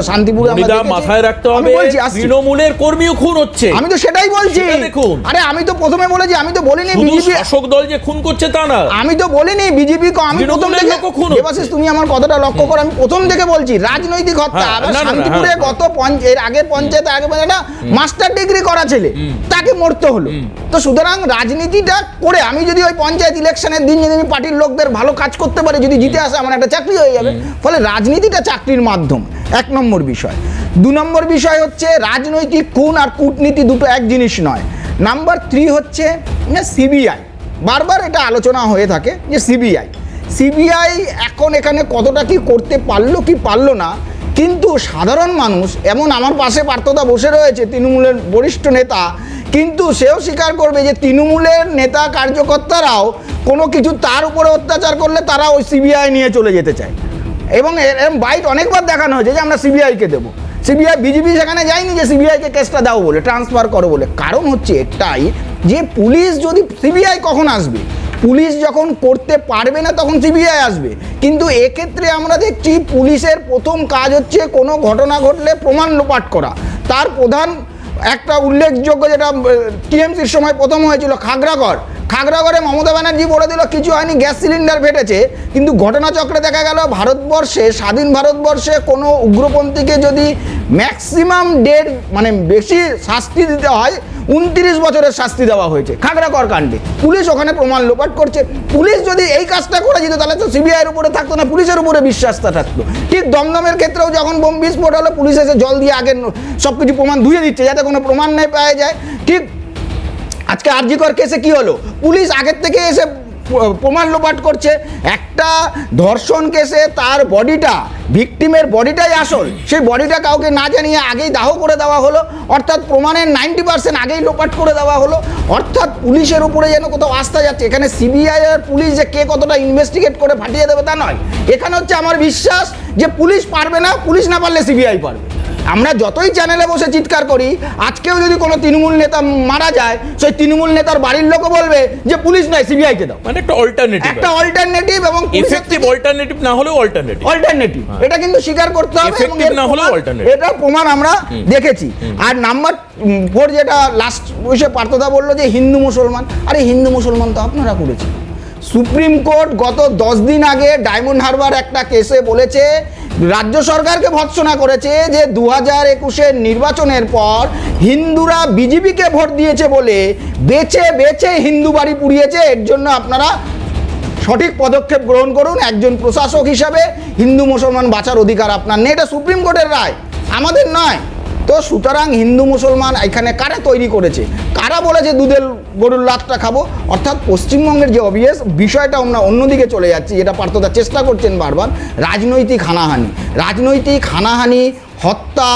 শান্তিপুরে মাথায় রাখতে হবে তৃণমূলের কর্মীও খুন হচ্ছে। আমি তো সেটাই বলছি। দেখুন, আরে আমি তো প্রথমে বলেছি, আমি তো বলিনি বিজেপি শাসক দল যে খুন করছে তা না, আমি তো বলিনি বিজেপি। আমি প্রথম থেকে দেবাশিস, তুমি আমার কথাটা লক্ষ্য করো, আমি প্রথম থেকে বলছি রাজনৈতিক হত্যা। শান্তিপুরে গত এর আগের পঞ্চায়েতে আগে মাস্টার ডিগ্রি করা ছেলে, তাকে মরতে হলো। তো সুতরাং রাজনীতিটা করে আমি যদি ওই পঞ্চায়েত ইলেকশনের দিন যদি আমি পার্টির লোকদের ভালো কাজ করতে পারি, যদি জিতে আসে, আমার একটা চাকরি হয়ে যাবে। ফলে রাজনীতিটা চাকরির মাধ্যম, 1 নম্বর বিষয়। 2 নম্বর বিষয় হচ্ছে রাজনৈতিক খুন আর কূটনীতি দুটো এক জিনিস নয়। নাম্বার 3 হচ্ছে সিবিআই। বারবার এটা আলোচনা হয়ে থাকে যে সিবিআই এখন এখানে কতটা কি করতে পারলো কি পারলো না, কিন্তু সাধারণ মানুষ, এমন আমার পাশে পার্থদা বসে রয়েছে তৃণমূলের বরিষ্ঠ নেতা, কিন্তু সেও স্বীকার করবে যে তৃণমূলের নেতা কার্যকর্তারাও কোনো কিছু তার উপরে অত্যাচার করলে তারা ওই সিবিআই নিয়ে চলে যেতে চায়। এবং এরকম বাইট অনেকবার দেখানো হয়েছে যে আমরা সিবিআইকে দেবো। বিজেপি সেখানে যায়নি যে সিবিআইকে কেসটা দাও বলে, ট্রান্সফার করো বলে। কারণ হচ্ছে এটাই যে পুলিশ যদি, সিবিআই কখন আসবে? পুলিশ যখন করতে পারবে না তখন সিবিআই আসবে। কিন্তু এক্ষেত্রে আমরা দেখছি পুলিশের প্রথম কাজ হচ্ছে কোনো ঘটনা ঘটলে প্রমাণ লোপাট করা। তার প্রধান একটা উল্লেখযোগ্য যেটা টিএমসির সময় প্রথম হয়েছিল, খাগড়াগড়ে মমতা ব্যানার্জি বলে দিল কিছু হয়নি, গ্যাস সিলিন্ডার ফেটেছে। কিন্তু ঘটনাচক্রে দেখা গেল ভারতবর্ষে, স্বাধীন ভারতবর্ষে কোনো উগ্রপন্থীকে যদি ম্যাক্সিমাম ডেট মানে বেশি শাস্তি দিতে হয়, 29 বছরের শাস্তি দেওয়া হয়েছে খাগড়াগড় কাণ্ডে। পুলিশ ওখানে প্রমাণ লোপাট করছে। পুলিশ যদি এই কাজটা করে যেত তাহলে তো সিবিআইয়ের উপরে থাকতো না, পুলিশের উপরে বিশ্বাসটা থাকতো। ঠিক দমদমের ক্ষেত্রেও যখন বোম বিস্ফোট হলো, পুলিশ এসে জল দিয়ে আগে সব কিছু প্রমাণ ধুয়ে দিচ্ছে যাতে কোনো প্রমাণ না পাওয়া যায়। ঠিক আজকে আর জি কর কেসে কি হলো, পুলিশ আগের থেকে এসে প্রমাণ লোপাট করছে। একটা ধর্ষণ কেসে তার বডিটা, ভিকটিমের বডিটাই আসল, সেই বডিটা কাউকে না জানিয়ে আগেই দাহ করে দেওয়া হলো, অর্থাৎ প্রমাণের 90% আগেই লোপাট করে দেওয়া হলো। অর্থাৎ পুলিশের উপরে যেন কোথাও আস্থা যাচ্ছে। এখানে সিবিআই আর পুলিশ যে কে কতটা ইনভেস্টিগেট করে ফাটিয়ে দেবে তা নয়। এখানে হচ্ছে আমার বিশ্বাস যে পুলিশ পারবে না, পুলিশ না পারলে সিবিআই পারবে। আমরা যতই চ্যানেলে বসে চিৎকার করি, আজকেও যদি কোনো তৃণমূল নেতা মারা যায়, সেই তৃণমূল নেতার বাড়ির লোকও বলবে যে পুলিশ নয় সিবিআইকে দাও। মানে একটা অল্টারনেটিভ এবং এফেক্টিভ অল্টারনেটিভ না হলেও অল্টারনেটিভ, এটা কিন্তু স্বীকার করতে হবে। এফেক্টিভ না হলেও অল্টারনেটিভ, এটা প্রমাণ আমরা দেখেছি। আর নাম্বার 4 যেটা লাস্ট বসে পার্থদা বললো যে হিন্দু মুসলমান, আরে হিন্দু মুসলমান তো আপনারা করেছেন। সুপ্রিম কোর্ট গত 10 দিন আগে ডায়মন্ড হারবার একটা কেসে বলেছে, রাজ্য সরকারকে ভৎসনা করেছে যে 2021-এর নির্বাচনের পর হিন্দুরা বিজেপিকে ভোট দিয়েছে বলে বেছে বেছে হিন্দু বাড়ি পুড়িয়েছে। এর জন্য আপনারা সঠিক পদক্ষেপ গ্রহণ করুন। একজন প্রশাসক হিসাবে হিন্দু মুসলমান বাঁচার অধিকার আপনার নেই, এটা সুপ্রিম কোর্টের রায়, আমাদের নয়। তো সুতরাং হিন্দু মুসলমান এখানে কারা তৈরি করেছে, কারা বলেছে দুধের গরুর লাতটা খাবো, অর্থাৎ পশ্চিমবঙ্গের যে অবভিয়াস বিষয়টা আমরা অন্যদিকে চলে যাচ্ছি, যেটা পার্থদা চেষ্টা করছেন বারবার, রাজনৈতিক হানাহানি, হত্যা,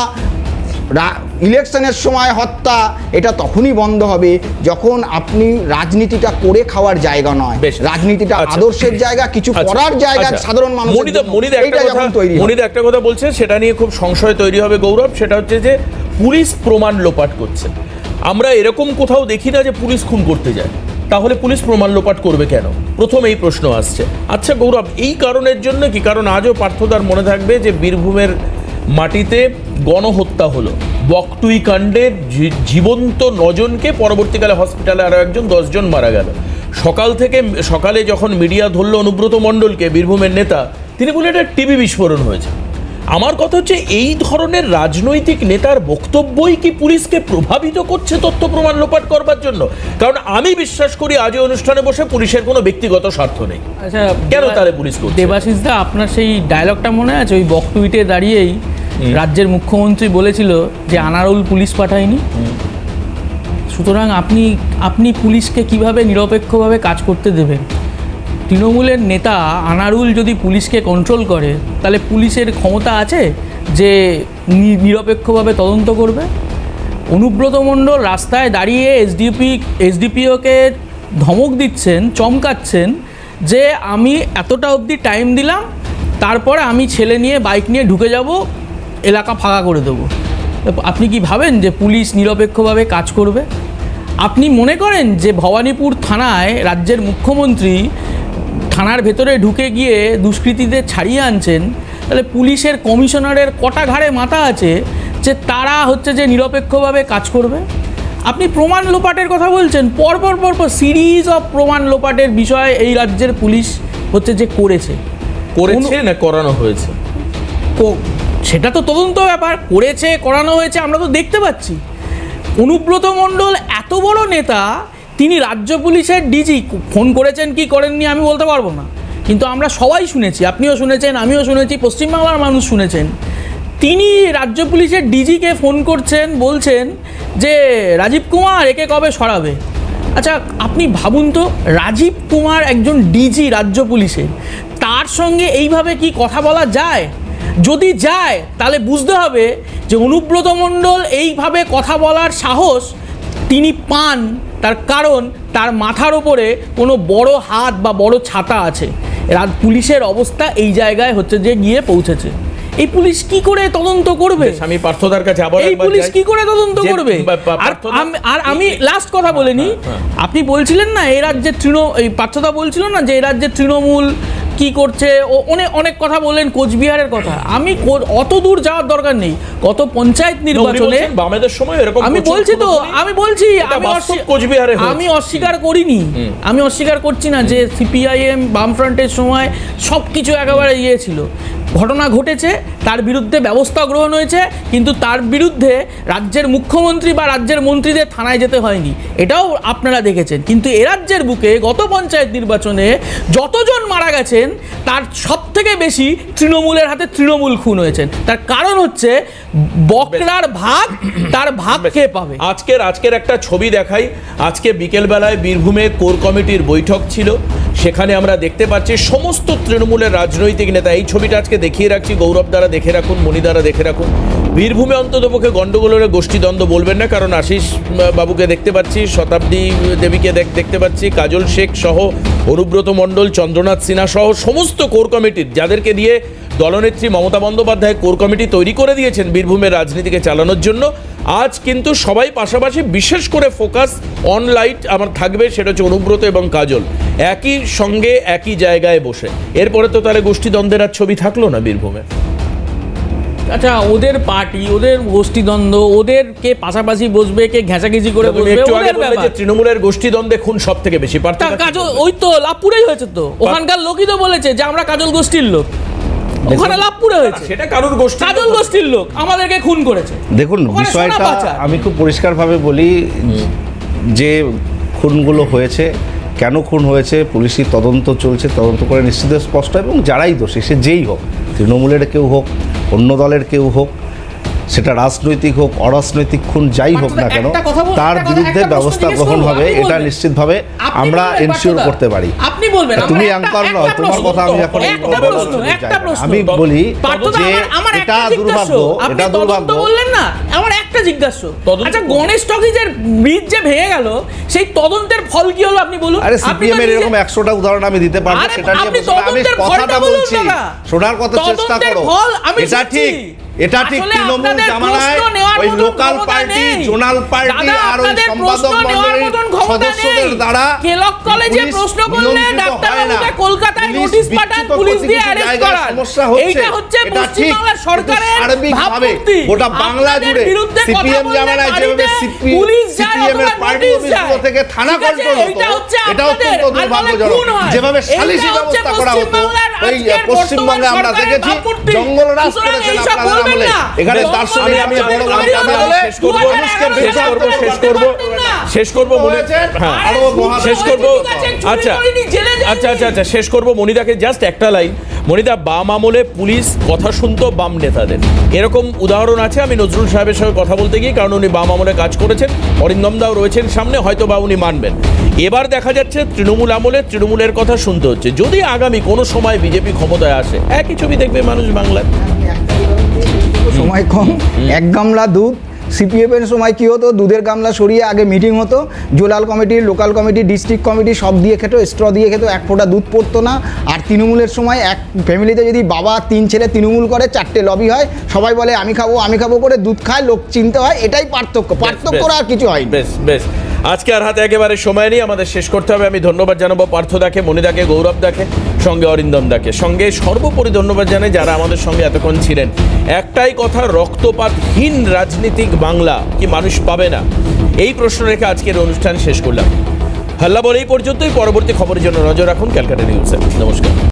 ইলেকশনের সময় হত্যা, এটা তখনই বন্ধ হবে যখন আপনি রাজনীতিটা করে খাওয়ার জায়গা নয়, রাজনীতিটা আদর্শের জায়গা, কিছু করার জায়গা, সাধারণ মানুষ। মনিদা একটা কথা বলছে, সেটা নিয়ে খুব সংশয় তৈরি হবে গৌরব, সেটা হচ্ছে যে পুলিশ প্রমাণ লোপাট করছে। আমরা এরকম কোথাও দেখি না যে পুলিশ খুন করতে যায়, তাহলে পুলিশ প্রমাণ লোপাট করবে কেন? প্রথম এই প্রশ্ন আসছে। আচ্ছা গৌরব, এই কারণের জন্য কি? কারণ আজও পার্থদার মনে থাকবে যে বীরভূমের মাটিতে গণহত্যা হলো, বকটুই কাণ্ডে জীবন্ত 9 জনকে, পরবর্তীকালে হসপিটালে আরও একজন, 10 জন মারা গেল। সকালে যখন মিডিয়া ধরলো অনুব্রত মণ্ডলকে, বীরভূমের নেতা, তিনি বললেন এটা টিভি বিস্ফোরণ হয়েছে। আমার কথা হচ্ছে, এই ধরনের রাজনৈতিক নেতার বক্তব্যই কি পুলিশকে প্রভাবিত করছে তথ্য প্রমাণ লোপাট করবার জন্য? কারণ আমি বিশ্বাস করি আজ এই অনুষ্ঠানে বসে পুলিশের কোনো ব্যক্তিগত স্বার্থ নেই। আচ্ছা, কেন তাহলে পুলিশ করছে? দেবাশিস দা, আপনার সেই ডায়লগটা মনে আছে? ওই বকটুইটে দাঁড়িয়েই রাজ্যের মুখ্যমন্ত্রী বলেছিল যে আনারুল পুলিশ পাঠায়নি। সুতরাং আপনি পুলিশকে কিভাবে নিরপেক্ষভাবে কাজ করতে দেবেন? তৃণমূলের নেতা আনারুল যদি পুলিশকে কন্ট্রোল করে, তাহলে পুলিশের ক্ষমতা আছে যে নিরপেক্ষভাবে তদন্ত করবে? অনুব্রত মণ্ডল রাস্তায় দাঁড়িয়ে এসডিপিওকে ধমক দিচ্ছেন, চমকাচ্ছেন যে আমি এতটা অবধি টাইম দিলাম, তারপরে আমি ছেলে নিয়ে বাইক নিয়ে ঢুকে যাব, এলাকা ফাঁকা করে দেবো। আপনি কি ভাবেন যে পুলিশ নিরপেক্ষভাবে কাজ করবে? আপনি মনে করেন যে ভবানীপুর থানায় রাজ্যের মুখ্যমন্ত্রী থানার ভেতরে ঢুকে গিয়ে দুষ্কৃতীদের ছাড়িয়ে আনছেন, তাহলে পুলিশের কমিশনারের কটা ঘাড়ে মাথা আছে যে তারা হচ্ছে যে নিরপেক্ষভাবে কাজ করবে? আপনি প্রমাণ লোপাটের কথা বলছেন, পরপর সিরিজ অফ প্রমাণ লোপাটের বিষয় এই রাজ্যের পুলিশ হচ্ছে যে করেছে না করানো হয়েছে, সেটা তো তদন্ত ব্যাপার। করেছে, করানো হয়েছে, আমরা তো দেখতে পাচ্ছি। অনুব্রত মণ্ডল এত বড় নেতা, তিনি রাজ্য পুলিশের ডিজি, ফোন করেছেন কি করেননি আমি বলতে পারবো না, কিন্তু আমরা সবাই শুনেছি, আপনিও শুনেছেন, আমিও শুনেছি, পশ্চিমবাংলার মানুষ শুনেছেন, তিনি রাজ্য পুলিশের ডিজিকে ফোন করছেন, বলছেন যে রাজীব কুমার একে কবে সরাবে। আচ্ছা আপনি ভাবুন তো, রাজীব কুমার একজন ডিজি রাজ্য পুলিশের, তার সঙ্গে এইভাবে কি কথা বলা যায়? যদি যায় তাহলে বুঝতে হবে যে অনুব্রত মণ্ডল এইভাবে কথা বলার সাহস তিনি পান, তার কারণ তার মাথার ওপরে কোনো বড় হাত বা বড় ছাতা আছে। পুলিশের অবস্থা এই জায়গায় হচ্ছে যে গিয়ে পৌঁছেছে। এই পুলিশ কি করে তদন্ত করবে? আমি পার্থদার কাছে আবার এই পুলিশ কি করে তদন্ত করবে? আর আমি লাস্ট কথা বলে নি, আপনি বলছিলেন না এই রাজ্যের পার্থদা বলছিল না যে এই রাজ্যের তৃণমূল কি করছে, ও অনেক কথা বললেন, কোচবিহারের কথা। আমি অত দূর যাওয়ার দরকার নেই। গত পঞ্চায়েত নির্বাচনে আমি অস্বীকার করিনি, আমি অস্বীকার করছি না যে সিপিআইএম বামফ্রন্টের সময় সব কিছু একেবারে ছিল, ঘটনা ঘটেছে, তার বিরুদ্ধে ব্যবস্থা গ্রহণ হয়েছে, কিন্তু তার বিরুদ্ধে রাজ্যের মুখ্যমন্ত্রী বা রাজ্যের মন্ত্রীদের থানায় যেতে হয়নি, এটাও আপনারা দেখেছেন। কিন্তু এ রাজ্যের বুকে গত পঞ্চায়েত নির্বাচনে যতজন মারা গেছেন তার সব থেকে বেশি তৃণমূলের হাতে তৃণমূল খুন হয়েছেন। তার কারণ হচ্ছে বকরার ভাগ, তার ভাগ কে পাবে? আজকের একটা ছবি দেখাই। আজকে বিকেলবেলায় বীরভূমে কোর কমিটির বৈঠক ছিল, সেখানে আমরা দেখতে পাচ্ছি সমস্ত তৃণমূলের রাজনৈতিক নেতা। এই ছবিটা আজকে দেখিয়ে রাখছি, গৌরব দ্বারা দেখে রাখুন, মণি দ্বারা দেখে রাখুন। বীরভূমে অন্ততপক্ষে গণ্ডগোলের গোষ্ঠীদ্বন্দ্ব বলবেন না, কারণ আশিস বাবুকে দেখতে পাচ্ছি, শতাব্দী দেবীকে দেখতে পাচ্ছি, কাজল শেখ সহ, অনুব্রত মণ্ডল, চন্দ্রনাথ সিনহা সহ সমস্ত কোর কমিটির, যাদেরকে দিয়ে দলনেত্রী মমতা বন্দ্যোপাধ্যায় কোর কমিটি তৈরি করে দিয়েছেন বীরভূমের রাজনীতিকে চালানোর জন্য। আজ কিন্তু সবাই পাশাপাশি, বিশেষ করে ফোকাস অন লাইট আমার থাকবে, সেটা হচ্ছে অনুব্রত এবং কাজল একই সঙ্গে একই জায়গায় বসে। এরপরে তো তাহলে গোষ্ঠীদ্বন্দ্বের আর ছবি থাকলো না বীরভূমে। আচ্ছা, ওদের পার্টি, ওদের গোষ্ঠীদ্বন্দ্ব, ওদের কে পাশাপাশি বসবে, কে ঘেঁচাঘেঁচি করে তুমি বসবে, একটু আগে ওদের বললে যে ব্যাপার। তৃণমূলের গোষ্ঠীদ্বন্দ্বে খুন সব থেকে বেশি তা পার্থক্য কাজল, ওই তো লাভপুরেই হয়েছে তো, ওখানকার লোকই তো বলেছে যে আমরা কাজল গোষ্ঠীর লোক, ওখানে লাভপুরে হয়েছে, সেটা কারোর গোষ্ঠী কাজল গোষ্ঠীর লোক আমাদেরকে খুন করেছে। দেখুন ওখানে সোনা বিষয়টা পাচার। আমি খুব পরিষ্কারভাবে বলি, যে খুনগুলো হয়েছে, কেন খুন হয়েছে, পুলিশি তদন্ত চলছে, তদন্ত করে নিশ্চিত স্পষ্ট, এবং যারাই দোষী সে যেই হোক, তৃণমূলের কেউ হোক, অন্য দলের কেউ হোক, সেটা রাজনৈতিক হোক, অরাজনৈতিক খুন যাই হোক না কেন, একটা কথা তার বিরুদ্ধে একটা প্রশ্ন ব্যবস্থা জিজ্ঞেস গ্রহণ করবো, হবে, আপনি এটা বলবেন। নিশ্চিতভাবে আপনি আমরা বলবেন, এনশিওর পার্থদা। করতে পারি। আপনি বলবেন, তুমি আমার অ্যাঙ্কর একটা নও, তোমার প্রশ্ন, কথা আমি এখন একটা প্রশ্ন, একটা প্রশ্ন। আমি বলি পার্থদা, যে আমার এটা একটা জিজ্ঞাসা, দুর্ভাগ্য, আপনি এটা তদন্ত দুর্ভাগ্য। বললেন না, আমার একটা জিজ্ঞাসা। তদন্ত আচ্ছা, করুন। গণেশ টকিজের ব্রিজ যে ভেঙে গেল, সেই তদন্তের ফল কি হলো আপনি বলুন। আরে আপনি তো সিপিএম এর নিজে- এরকম 100টা উদাহরণ আমি দিতে পারবো, আরে সেটা নিয়ে আপনি বসে না। আমি তদন্তের কথাটা ফলটা বলুন বলছি, দাদা। শোনার কথা চেষ্টা তদন্তের করো। ফল আমি এটা শুনছি। ঠিক, এটা ঠিক, আসলে তৃণমূল আপনাদের জামানায় প্রশ্ন নেওয়ার ওই মতন লোকাল ক্ষমতা পার্টি, নেই। জোনাল পার্টি দাদা, আর ওই আপনাদের সম্পাদক প্রশ্ন নেওয়ার মণ্ডলীর মতন ক্ষমতা সদস্যদের নেই। দ্বারা কেলক কলেজে পুলিশ প্রশ্ন করলে নিয়ন্ত্রিত ডাক্তার হয় না। বাবুকে কলকাতায় পুলিশ নোটিশ পাঠান, বিক্ষিপ্ত পুলিশ করতে দিয়ে কিছু অ্যারেস্ট জায়গায় করান। সমস্যা হচ্ছে। এইটা হচ্ছে এটা পশ্চিমবাংলার ঠিক, সরকারের কিন্তু সার্বিকভাবে ভাবমূর্তি। গোটা বাংলা আপনাদের জুড়ে বিরুদ্ধে কথা সিপিএম বললে জামানায় যেভাবে বাড়িতে পুলিশ যায় সিপিএম এর অথবা পার্টি নোটিশ অফিসগুলো যায়। থেকে থানা ঠিক আছে, কন্ট্রোল এইটা হতো, হচ্ছে এটা আপনাদের, অত্যন্ত আর বলে দুর্ভাগ্যজনক। খুন হয়। যেভাবে এইটা সালিশি হচ্ছে ব্যবস্থা করা হতো, পশ্চিমবাংলার ওই আজকের পশ্চিমবঙ্গে আমরা বর্তমান দেখেছি সরকারের জঙ্গল রাজ ভাবমূর্তি। করেছেন এইসব আপনাদের বলবেন আমলে। না। এখানে জঙ্গল দার্শনিক রাজ আমি করেছেন, বড় আমি কথা বলে শেষ করবো, পুলিশকে শেষ করবো, শেষ করবো, শেষ করবো হ্যাঁ আরো মহা- শেষ করবো। আচ্ছা, আচ্ছা আচ্ছা আচ্ছা শেষ করবো মনিদাকে, জাস্ট একটা লাইন। মনিদা, বাম আমলে পুলিশ কথা শুনতো বাম নেতাদের, এরকম উদাহরণ আছে। আমি নজরুল সাহেবের সঙ্গে কথা বলতে গিয়ে, কারণ উনি বাম আমলে কাজ করেছেন, অরিন্দম দাও রয়েছেন সামনে, হয়তো বা উনি মানবেন। এবার দেখা যাচ্ছে তৃণমূল আমলে তৃণমূলের কথা শুনতে হচ্ছে। যদি আগামী কোনো সময় বিজেপি ক্ষমতায় আসে, একই ছবি দেখবে মানুষ বাংলায়। সময় কম, এক গামলা দুধ। সিপিএফের সময় কী হতো, দুধের গামলা সরিয়ে আগে মিটিং হতো, zonal committee, local committee, district committee সব দিয়ে খেতো, স্ট্র দিয়ে খেতো, এক ফোঁটা দুধ পড়তো না। আর তৃণমূলের সময় এক ফ্যামিলিতে যদি বাবা 3 ছেলে তৃণমূল করে, 4টে লবি হয়, সবাই বলে আমি খাবো করে দুধ খায়, লোক চিনতে হয়, এটাই পার্থক্য আর কিছু হয়। বেশ বেশ, আজকে আর হাতে একেবারে সময় নেই, আমাদের শেষ করতে হবে। আমি ধন্যবাদ জানাবো পার্থদাকে, মনিদাকে, গৌরবদাকে, সঙ্গে অরিন্দম দাকে, সঙ্গে সর্বোপরি ধন্যবাদ জানাই যারা আমাদের সঙ্গে এতক্ষণ ছিলেন। একটাই কথা, রক্তপাতহীন রাজনীতিক বাংলা কি মানুষ পাবে না? এই প্রশ্ন রেখে আজকের অনুষ্ঠান শেষ করলাম। হাল্লা বলে এই পর্যন্তই। পরবর্তী খবরের জন্য নজর রাখুন ক্যালকাটা নিউজে। নমস্কার।